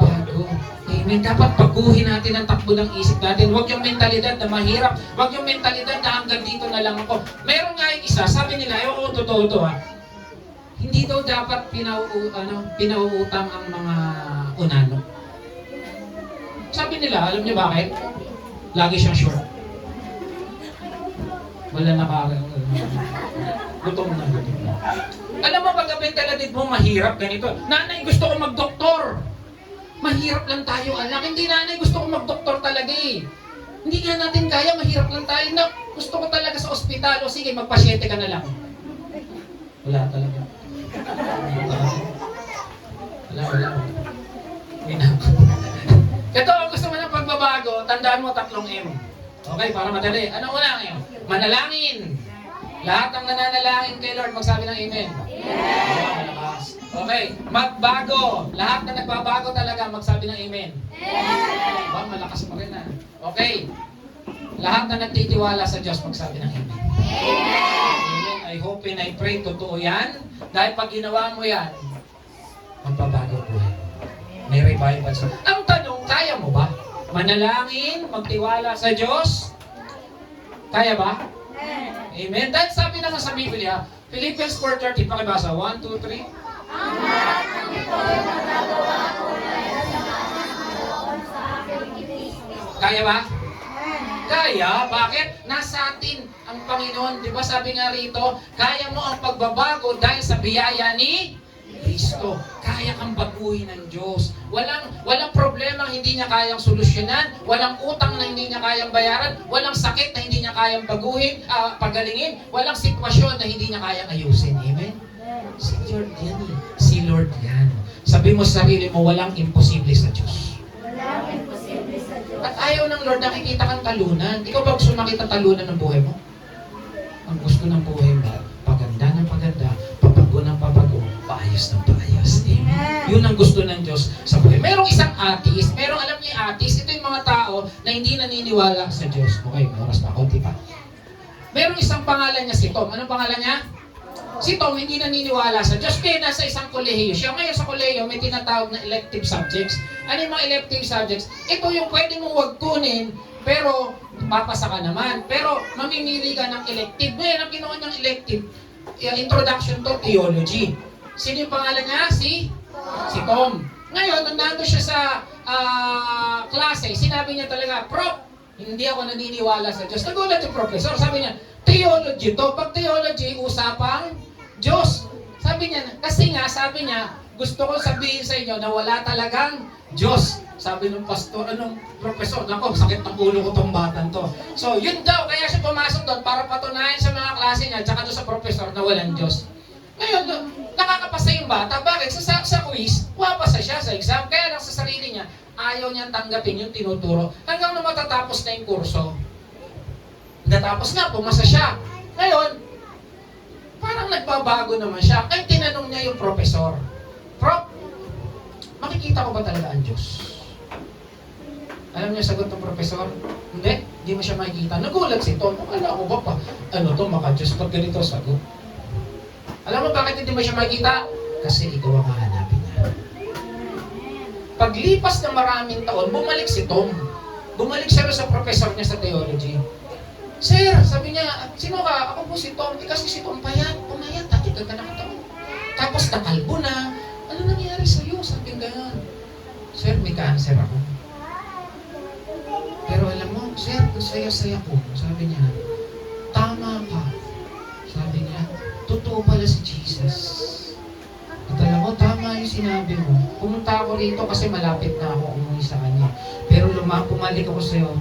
Bago. Amen. Dapat baguhin natin ang takbo ng isip natin. Huwag yung mentalidad na mahirap. Huwag yung mentalidad na hanggang dito na lang ako. Meron nga yung isa, sabi nila, yung totoo to ha, hindi daw dapat pinauutang ang mga unano. Sabi nila, alam niyo bakit? Lagi siyang short. Wala nakaroon. Gutom na, gutom na. Alam mo, pag mentalidad mo mahirap ganito. Nanay, gusto ko mag-doktor. Mahirap lang tayo, anak. Hindi nanay, gusto ko mag-doktor talaga eh. Hindi nga natin kaya, mahirap lang tayo. Na, gusto ko talaga sa ospital. O sige, magpasyente ka na lang. Wala talaga. Wala. Ito, kung gusto mo ng pagbabago, tandaan mo 3 M. Okay, para madali. Ano una ngayon? Manalangin. Lahat ng nananalangin kay Lord, magsabi ng amen. Malakas. Okay, magbago. Lahat na nagbabago talaga, magsabi ng amen. Ba, malakas pa rin ah. Okay. Lahat na nagtitiwala sa Diyos, magsabi ng amen. Amen. I hope and I pray totoo yan. Dahil pag ginawa mo yan, magbabago po yan. May revival sa... Ang tanong, kaya mo ba? Manalangin, magtiwala sa Diyos? Kaya ba? Amen. Dahil sabi na nga sa Biblia, Philippians 4:30, pakibasa. 1, 2, 3. Ang lahat ng ito ay magagawa ko dahil sa kanan ng Lord sa aking Kristo. Kaya ba? Kaya. Bakit? Nasa atin ang Panginoon. Di ba sabi nga rito, kaya mo ang pagbabago dahil sa biyaya ni Kristo. Kaya kang baguhin ng Diyos. Walang problema hindi niya kayang solusyonan. Walang utang na hindi niya kayang bayaran. Walang sakit na hindi niya kayang baguhin, pagalingin. Walang sitwasyon na hindi niya kayang ayusin. Amen? Si Lord yan eh. Si Lord yan. Sabi mo sa sarili mo, walang imposible sa Diyos. Walang imposible sa Diyos. At ayaw ng Lord, nakikita kang talunan. Ikaw ba gusto makita talunan ng buhay mo? Ang gusto ng buhay mo, paganda ng paganda, pabago ng pabago, paayos ng paayos. Amen. Yun ang gusto ng Diyos sa buhay. Merong isang atheist, alam niyo yung atheist, ito yung mga tao na hindi naniniwala sa Diyos. Okay, oras pa, konti pa. Merong isang pangalan niya si Tom. Anong pangalan niya? Si Tom hindi naniniwala sa Diyos. Kaya nasa isang kolehiyo siya. Ngayon sa kolehiyo may tinatawag na elective subjects. Ano yung mga elective subjects? Ito yung pwede mong wag kunin, pero papasa ka naman. Pero mamimili ka ng elective. Ngayon ang ginawa niyang elective, introduction to theology. Sino yung pangalan niya? Si Tom. Ngayon, nung nando siya sa klase, sinabi niya talaga, Prof, hindi ako naniniwala sa Diyos. Nagulat yung professor. Sabi niya, theology to. Pag theology, usapang Diyos. Sabi niya, kasi nga, sabi niya, gusto ko sabihin sa inyo na wala talagang Diyos. Sabi ng pastor, professor, nako, sakit ng ulo ko tong batang to. So, yun daw, kaya siya pumasok doon para patunayan sa mga klase niya, tsaka doon sa professor na walang Diyos. Ngayon, nakakapasa yung bata. Bakit? Sa quiz, wapasa siya sa exam. Kaya lang sa sarili niya, ayaw niyang tanggapin yung tinuturo. Hanggang na matatapos na yung kurso. Natapos na, pumasa siya. Ngayon, parang nagbabago naman siya. Ay, tinanong niya yung professor, Prof, makikita ko ba talaga ang Diyos? Alam niyo sagot ng professor? Hindi mo siya makikita. Nagulat si Tom. Alam ko ba pa? Maka-Diyos pag ganito sagot. Alam mo bakit hindi mo siya makikita? Kasi ikaw ang hahanapin niya. Paglipas ng maraming taon, bumalik si Tom. Bumalik siya sa professor niya sa theology. Sir, sabi niya, sino ka? Ako po si Tom. Kasi si Tom payat. Pumayat, dati ka nakataon. Tapos nakalbo na. Ano nangyari sa'yo? Sabi nga, Sir, may cancer ako. Pero alam mo, Sir, ang saya-saya ko. Sabi niya, tama ka. Sabi niya, totoo pala si Jesus. At alam mo, tama yung sinabi mo. Pumunta ako rito kasi malapit na ako umuwi sa kanya. Pero pumalik ako sa'yo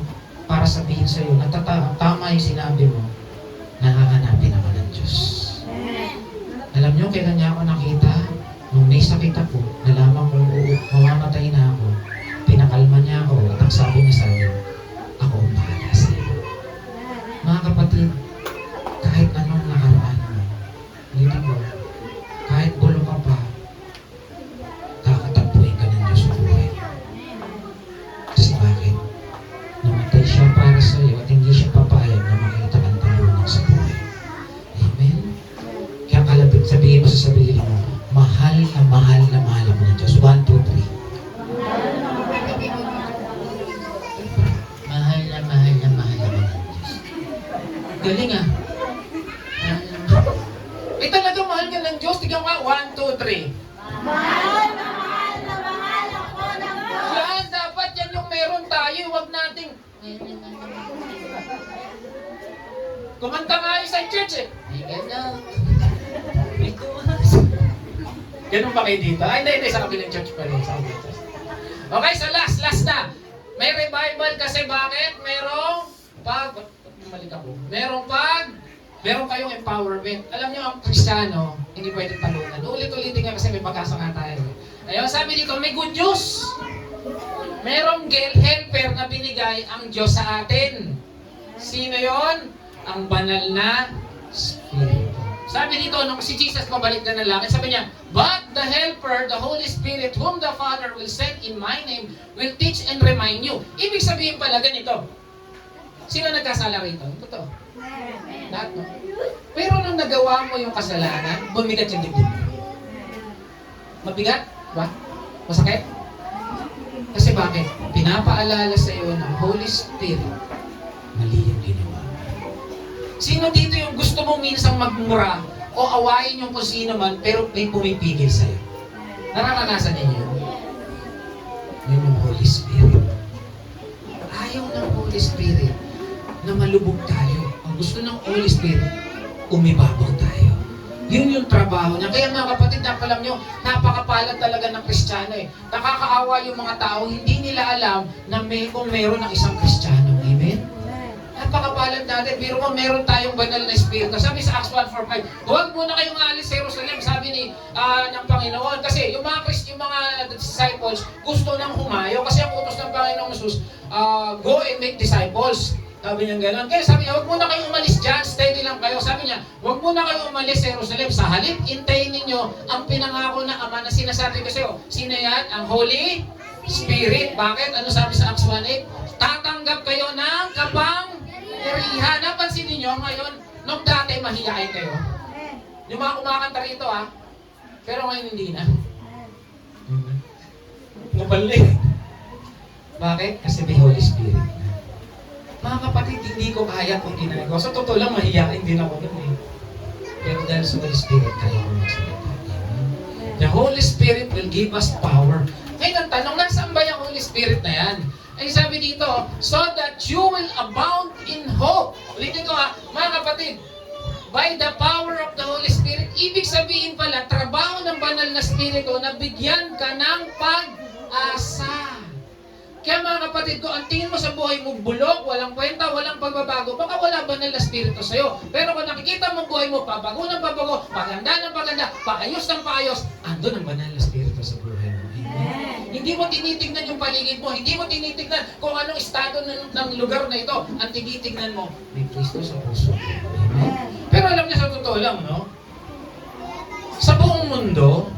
para sabihin sa'yo na tama yung sinabi mo. Nakahanapin ako ng Diyos. Alam niyo, kailan niya ako nakita? Nung may sakit ako, nalaman ko mamamatay na ako. Pinakalma niya ako at ang sabi niya sa akin, ako ang bahala sa iyo. Mga kapatid, kahit anong nakaraan mo, hindi ko, kahit bulong ka pa, kakatagpuin ka ng Diyos sa buhay. Kasi bakit? Namatay siya para sa iyo at hindi siya papayag na makita kang talunan sa buhay. Amen? Kaya kalabit, sabihin mo sa sarili mo, mahal na mahal na mahal mo ng Diyos. 1, 2, 3. Mahal na mahal na mahal na mahal ng Diyos. Galing ah. Talaga mahal ka ng Diyos. Tignan ka, 1, 2, 3. Mahal na mahal na mahal ako ng Diyos. Yan, dapat yan yung meron tayo. Huwag nating... Kumanta ka nga sa church eh. Ay, gano'n. May tumas. Ganun ba kayo dito? Ay, hindi, sa kabilang church pa rin. Sa kabilang church. Okay, so last na. May revival kasi bakit? Merong meron kayong empowerment. Alam niyo, ang Kristiyano, hindi pwedeng talunan. Ulit-ulitin nga kasi may pag-asa nga tayo. Ayun, sabi dito, may good news. Merong helper na binigay ang Diyos sa atin. Sino yon? Ang banal na Spirit. Sabi dito, nung si Jesus pabalik na ng langit, sabi niya, but the helper, the Holy Spirit, whom the Father will send in my name, will teach and remind you. Ibig sabihin pala ganito. Sino nagkasala rito? Totoo. Lahat mo. Pero nung nagawa mo yung kasalanan, bumigat yung dibdib. Mabigat? Ba? Masakit? Kasi bakit? Pinapaalala sa iyo ng Holy Spirit, mali yung ginawa. Sino dito yung gusto mong minsang magmura o awayin yung kung sino man, pero may pumipigil sa'yo? Nararanasan ninyo yun? Yun yung Holy Spirit. Ayaw ng Holy Spirit na malubog tayo. Ang gusto ng Holy Spirit, umibabaw tayo. Yun yung trabaho niya. Kaya mga kapatid, alam nyo, napakapalad talaga ng Kristiyano eh. Nakakaawa yung mga tao, hindi nila alam na kung meron ng isang Kristiyano. Amen? Napakapalad natin. Pero kung meron tayong banal na Espiritu. Sabi sa Acts 1:4-5, huwag muna kayong aalis sa Jerusalem, sabi ng Panginoon. Kasi yung mga disciples gusto nang humayo. Kasi ang utos ng Panginoong Jesus, go and make disciples. Sabi niya gano'n. Kaya sabi niya, huwag muna kayong umalis dyan, steady lang kayo. Sabi niya, huwag muna kayong umalis sa Jerusalem. Sa halip, intayin ninyo ang pinangako na Ama na sinasabi ko sa iyo. Sino yan? Ang Holy Spirit. Bakit? Ano sabi sa Acts 1:8? Tatanggap kayo ng kapangyarihan. Napansin ninyo ngayon, nung dati mahihain kayo. Yung mga kumakanta rito pero ngayon hindi na. Nabalik. Bakit? Kasi may Holy Spirit. Mga kapatid, hindi ko kaya kung ginagawa. Sa totoo lang, mahihain din ako nun eh. Pero dahil sa Holy Spirit, kaya ko magsalita. The Holy Spirit will give us power. Ngayon ang tanong, nasaan ba yung Holy Spirit na yan? Ay sabi dito, so that you will abound in hope. Ulitin ko mga kapatid, by the power of the Holy Spirit, ibig sabihin pala, trabaho ng banal na Espiritu na bigyan ka ng pag-asa. Kaya mga kapatid ko, ang tingin mo sa buhay mo bulok, walang kwenta, walang pagbabago, baka wala banal na Espiritu sa'yo. Pero kung nakikita mo buhay mo, pabago ng pabago, paganda ng paganda, paayos ng paayos, andun ang banal na Espiritu sa buhay mo. Amen. Hindi mo tinitignan yung paligid mo, hindi mo tinitignan kung anong estado ng lugar na ito. Ang tinitignan mo, may Kristo sa puso. Amen. Pero alam niyo sa totoo lang, no? Sa buong mundo,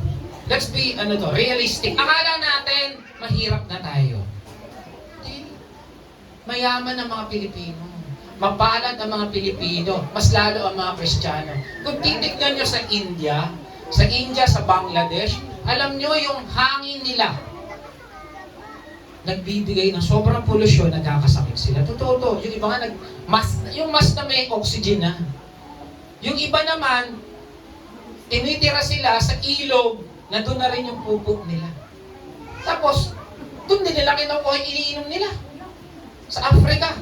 let's be, realistic. Akala natin, mahirap na tayo. Mayaman ang mga Pilipino. Mapalad ang mga Pilipino. Mas lalo ang mga Kristiyano. Kung titignan nyo sa India, sa Bangladesh, alam nyo yung hangin nila. Nagbibigay ng sobrang polusyon, nagkakasakit sila. Totoo to. Yung iba nga, yung mas na may oxygen na. Yung iba naman, tinitira sila sa ilog na doon na rin yung pupok nila. Tapos, doon din nila kinukuha yung iniinom nila. Sa Africa,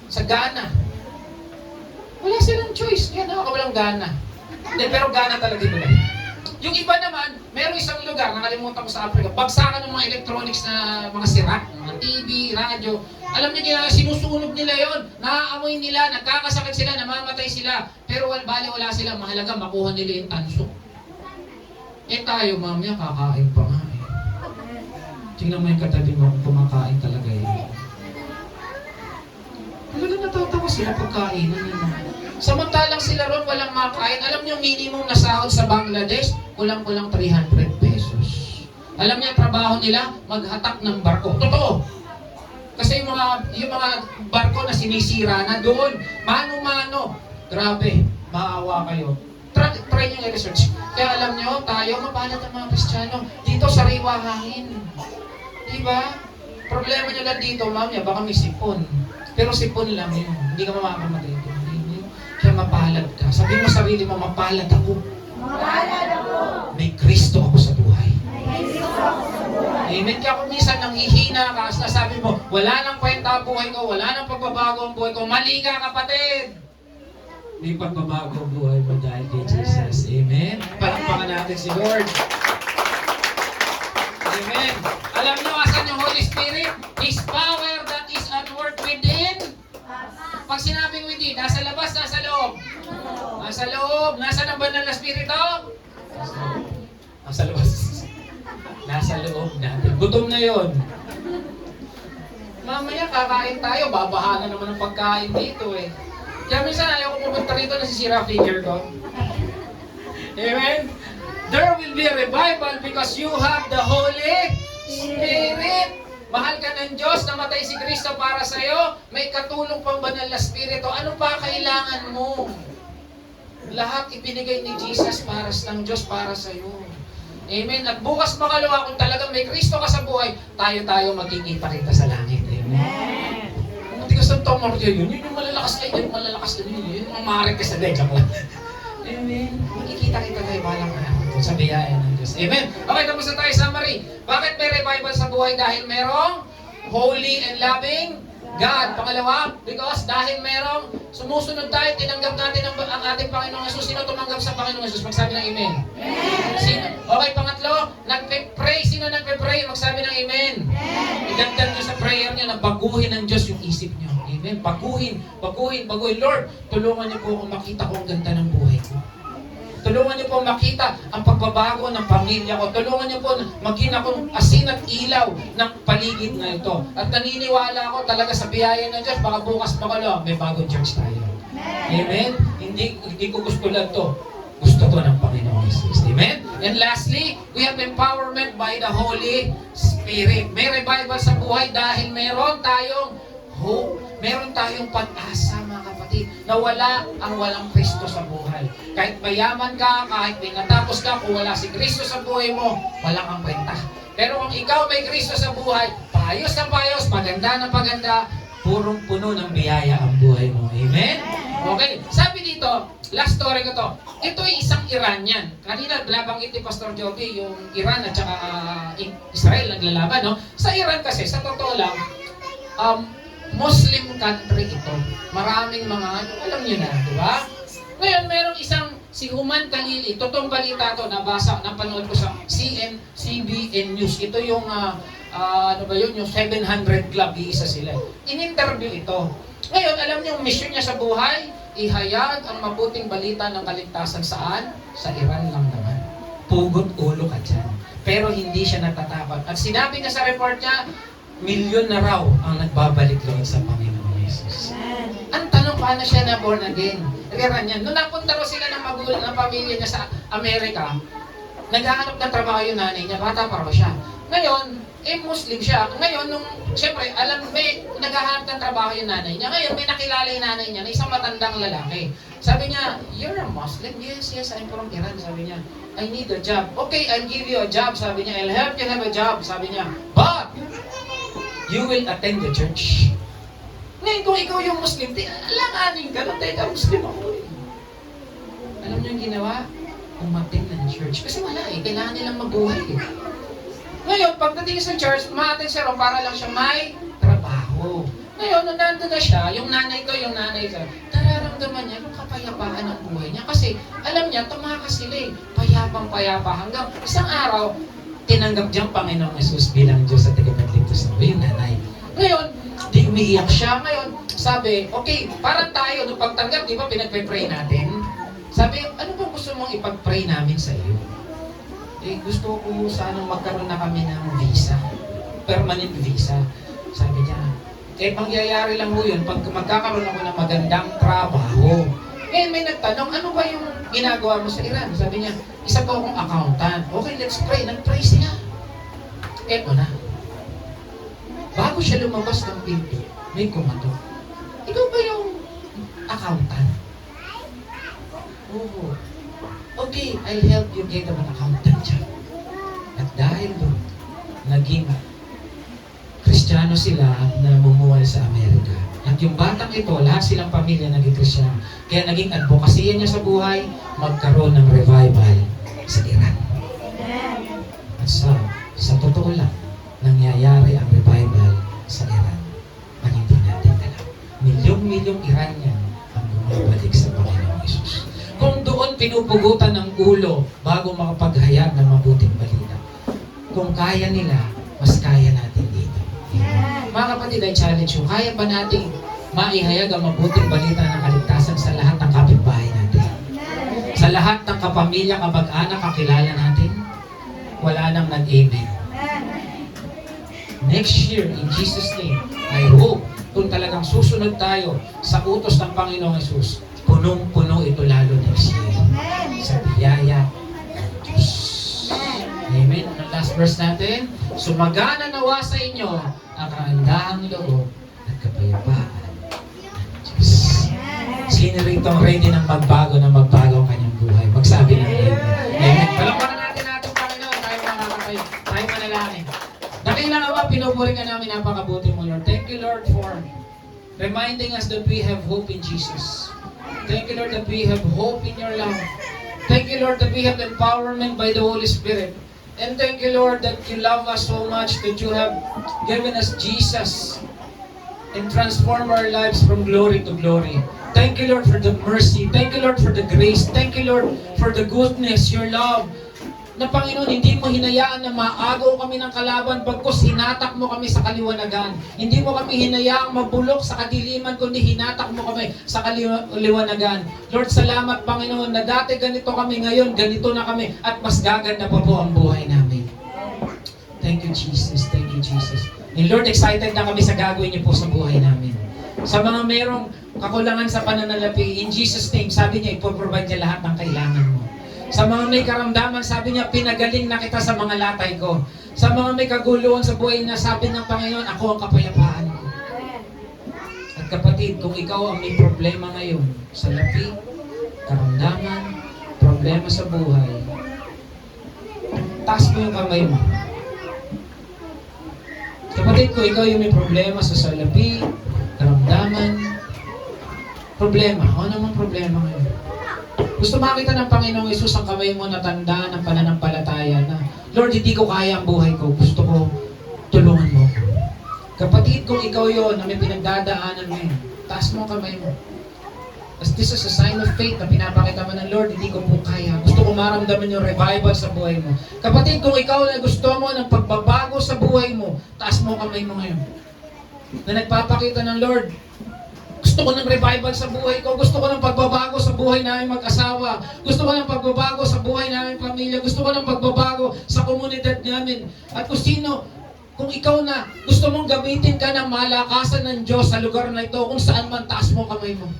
sa Ghana. Wala silang choice. Kaya nakakawalang Ghana. Hindi, pero Ghana talaga nila. Yung iba naman, meron isang lugar, nakalimutan ko sa Africa, bagsakan ng mga electronics na mga sira, mga TV, radyo. Alam niyo, sinusunog nila yon, naaamoy nila, nagkakasakit sila, namamatay sila. Pero wala sila, mahalaga, makuha nila yung tanso. Tayo, mamaya, kakain pa nga eh. Tingnan mo yung katabi mo, kumakain talaga yun. Talagang natatawa sila pagkainan nila. Samantalang sila ron walang makain. Alam niyo, minimum na sahod sa Bangladesh, kulang-kulang 300 pesos. Alam niyo, trabaho nila, maghatak ng barko. Totoo. Kasi yung mga barko na sinisira na doon, mano-mano. Grabe, maawa kayo. Try nyo i-research. Kaya alam niyo, tayo, mapalad ang mga Kristiyano. Dito, sariwa hangin. Diba? Problema nyo lang dito, ma'am, baka may sipon. Pero sipon lang yun. Hindi ka mamakamatay ito. Kaya mapalad ka. Sabi mo sarili mo, mapalad ako. Mapalad ako. May Kristo ako sa buhay. May Kristo ako sa buhay. Amen. Kaya kung minsan nang hihina ka, sabi mo, wala nang kwenta ang buhay ko, wala nang pagbabago ang buhay ko, mali ka, kapatid. may pagbabago ang buhay mo dahil kay Jesus. Amen? Palakpakan natin si Lord. Amen. Alam niyo, asan yung Holy Spirit? His power that is at work within. Pag sinabing within, nasa labas, nasa loob. Nasa loob. Nasa ang banal na Espiritu? Nasa labas. Nasa loob natin. Gutom na yon. Mamaya kakain tayo, babaha na naman ang pagkain dito eh. Kaya minsan ayaw ko pumunta rito, nasisira figure ko. Amen? There will be a revival because you have the Holy Spirit. Mahal ka ng Diyos, namatay si Kristo para sa'yo, may katulong pang banal na Espiritu. Ano pa kailangan mo? Lahat ibinigay ni Jesus para ng Diyos para sa'yo. Amen? At bukas makalawa, kung talagang may Kristo ka sa buhay, tayo magkikita kita sa langit. Amen? Kung hindi ka sa tomorrow yun yung malalakas na yun, yun yung marites na dek. Amen? Magkikita kita tayo, balang na sa biyaya ng Diyos. Amen? Okay, tapos na tayo summary. Bakit may revival sa buhay? Dahil merong holy and loving God. Pangalawa, because dahil merong sumusunod tayo, tinanggap natin ang ating Panginoong Jesus. Sino tumanggap sa Panginoong Jesus? Magsabi ng Amen. Sino? Okay, pangatlo, nagpe-pray. Sino nagpe-pray? Magsabi ng Amen. Idagdag nyo sa prayer nyo na baguhin ng Diyos yung isip nyo. Amen. Baguhin. Lord, tulungan niyo po kung makita ko ang ganda ng buhay ko. Tulungan niyo po makita ang pagbabago ng pamilya ko. Tulungan niyo po maging akong asin at ilaw ng paligid na ito. At naniniwala ako talaga sa biyaya ng Diyos, baka bukas makalawa, may bagong church tayo. Amen? Hindi ko gusto lang to. Gusto to ng Panginoong Jesus. Amen? And lastly, we have empowerment by the Holy Spirit. May revival sa buhay dahil meron tayong hope. Meron tayong pag-asa, mga kapatid, na wala ang walang Kristo sa buhay. Kahit mayaman ka, kahit may natapos ka, kung wala si Kristo sa buhay mo, wala kang kwenta. Pero kung ikaw may Kristo sa buhay, paayos na paayos, maganda na maganda, purong puno ng biyaya ang buhay mo. Amen? Okay, sabi dito, last story ko to. Ito ay isang Iranian. Kanina, nabanggit ni Pastor Joby, yung Iran at saka Israel naglalaban, no? Sa Iran kasi, sa totoo lang, Muslim country ito. Maraming mga, alam niyo na, di ba? Ngayon, merong isang, si Human Khalili, totoong balita to, napanood ko sa CBN News. Ito yung, yung 700 Club, iisa sila. In-interview ito. Ngayon, alam niyo, yung mission niya sa buhay, ihayag ang mabuting balita ng kaligtasan saan? Sa Iran lang naman. Pugot ulo ka dyan. Pero hindi siya natatakot. At sinabi niya sa report niya, milyon na raw ang nagbabalik loob sa Panginoon Jesus. Ang tanong, paano siya na born again? Kaya yan, nung napunta raw sila ng magulang ng pamilya niya sa Amerika, naghahanap ng trabaho yung nanay niya, bata pa raw siya. Ngayon, Muslim siya. Ngayon, siyempre, may naghahanap ng trabaho yung nanay niya. Ngayon, may nakilala yung nanay niya na isang matandang lalaki. Sabi niya, you're a Muslim? Yes, I'm from Iran. Sabi niya, I need a job. Okay, I'll give you a job. Sabi niya, I'll help you have a job. Sabi niya, but you will attend the church. Ngayon, kung ikaw yung Muslim, alanganin ka, teka, Muslim ako eh. Alam niyo yung ginawa? Umattend ng church. Kasi wala eh, kailangan nilang mabuhay eh. Ngayon, pagdating sa church, umattend siya ron para lang siya may trabaho. Ngayon, nung nandun na siya, yung nanay ko, nararamdaman niya yung kapayapaan ng buhay niya. Kasi, alam niya, tumakas sila eh. Payapang-payapa hanggang isang araw, tinanggap diyang Panginoong Jesus bilang Diyos at tagapagligtas ng yung nanay. Ngayon, di umiiyak siya. Ngayon, sabi, okay, parang tayo, nung pagtanggap, di ba, pinagpe-pray natin? Sabi, ano ba gusto mong ipag-pray namin sa iyo? Gusto ko sana magkaroon na kami ng visa. Permanent visa. Sabi niya, pangyayari lang mo yun pag magkakaroon ako ng magandang trabaho. Ngayon may nagtanong, ano ba yung ginagawa mo sa Iran? Sabi niya, isa po akong accountant. Okay, let's pray. Nag-pray siya. Eto na. Bago siya lumabas ng pinto, may kumato. Ikaw ba yung accountant? Oo. Okay, I'll help you get an accountant job. At dahil doon, naging Kristiyano sila na mumuhay sa Amerika. At yung batang ito, lahat silang pamilya naging Kristiyano. Kaya naging advokasya niya sa buhay, magkaroon ng revival sa Iran. At sa totoo lang, nangyayari ang revival sa Iran na hindi natin alam. Milyong-milyong Iranian ang bumabalik sa Panginoon pinupugutan ng ulo bago makapaghayag ng mabuting balita. Kung kaya nila, mas kaya natin dito. Mga kapatid, I challenge you, kaya ba natin maihayag ang mabuting balita ng kaligtasan sa lahat ng kapitbahay natin? Sa lahat ng kapamilya, kamag-anak, kakilala natin? Wala nang nag-amen. Next year, in Jesus' name, I hope, kung talagang susunod tayo sa utos ng Panginoong Yesus, punong-puno ito lalo next year. Sa biyaya ng Diyos. Amen. Ang last verse natin, sumagana nawa sa inyo ang kaandahang loob at kapayapaan ng Diyos. Sino rito ready ng magbago ang kanyang buhay? Magsabi ng Amen. Amen. Palakpakan natin ating Panginoon. Tayo manalangin. Dakilang Ama, pinupuri ka namin, napakabuti mo, Lord. Thank you, Lord, for reminding us that we have hope in Jesus. Thank you, Lord, that we have hope in your love. Thank you, Lord, that we have empowerment by the Holy Spirit. And thank you, Lord, that you love us so much that you have given us Jesus and transform our lives from glory to glory. Thank you, Lord, for the mercy. Thank you, Lord, for the grace. Thank you, Lord, for the goodness, your love. Na Panginoon, hindi mo hinayaan na maagaw kami ng kalaban pagkos hinatak mo kami sa kaliwanagan. Hindi mo kami hinayaang mabulok sa kadiliman, kundi hinatak mo kami sa kaliwanagan. Lord, salamat Panginoon na dati ganito kami, ngayon ganito na kami, at mas gaganda pa po ang buhay namin. Thank you, Jesus. Thank you, Jesus. And Lord, excited na kami sa gagawin niyo po sa buhay namin. Sa mga merong kakulangan sa pananalapi, in Jesus' name, sabi niya, ipoprovide niya lahat ng kailangan mo. Sa mga may karamdaman, sabi niya, pinagaling na kita sa mga latay ko. Sa mga may kaguluhan sa buhay na sabi ng Panginoon, ako ang kapayapaan ko. At kapatid, kung ikaw ang may problema ngayon sa lapi, karamdaman, problema sa buhay, taas mo yung kamay mo. Kapatid, kung ikaw yung may problema sa salapi, karamdaman, problema, ano namang problema ngayon? Gusto makita ng Panginoong Yesus ang kamay mo na tanda ng pananampalataya na, Lord, hindi ko kaya ang buhay ko. Gusto ko, tulungan mo. Kapatid, kung ikaw yon na may pinagdadaanan mo yun, taas mo ang kamay mo. As this is a sign of faith na pinapakita mo ng Lord, hindi ko po kaya. Gusto ko maramdaman yung revival sa buhay mo. Kapatid, kung ikaw na gusto mo ng pagbabago sa buhay mo, taas mo ang kamay mo ngayon. Na nagpapakita ng Lord, gusto ko ng revival sa buhay ko. Gusto ko ng pagbabago sa buhay namin mag-asawa. Gusto ko ng pagbabago sa buhay namin pamilya. Gusto ko ng pagbabago sa komunidad namin. At kung sino, kung ikaw na gusto mong gamitin ka ng malakasan ng Diyos sa lugar na ito, kung saan man, taas mo kamay mo.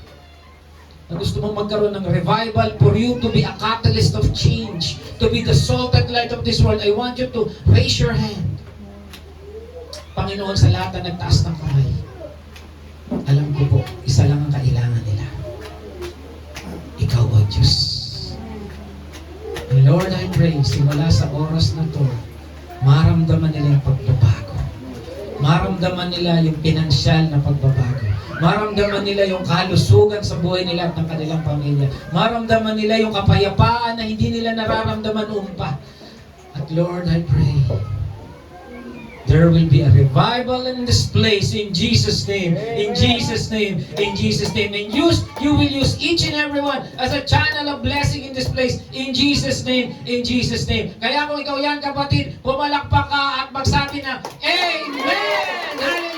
Na gusto mong magkaroon ng revival for you to be a catalyst of change, to be the salt and light of this world. I want you to raise your hand. Panginoon, sa lahat na nagtaas ng kamay, alam ko po, isa lang ang kailangan nila. Ikaw, O Diyos. And Lord, I pray, simula sa oras na to, maramdaman nila yung pagbabago. Maramdaman nila yung pinansyal na pagbabago. Maramdaman nila yung kalusugan sa buhay nila at ng kanilang pamilya. Maramdaman nila yung kapayapaan na hindi nila nararamdaman noon pa. At Lord, I pray, there will be a revival in this place in Jesus' name. In Jesus' name. In Jesus' name. And you will use each and every one as a channel of blessing in this place. In Jesus' name. In Jesus' name. Kaya kung ikaw yan, kapatid, pumalakpak ka at magsabi na, Amen!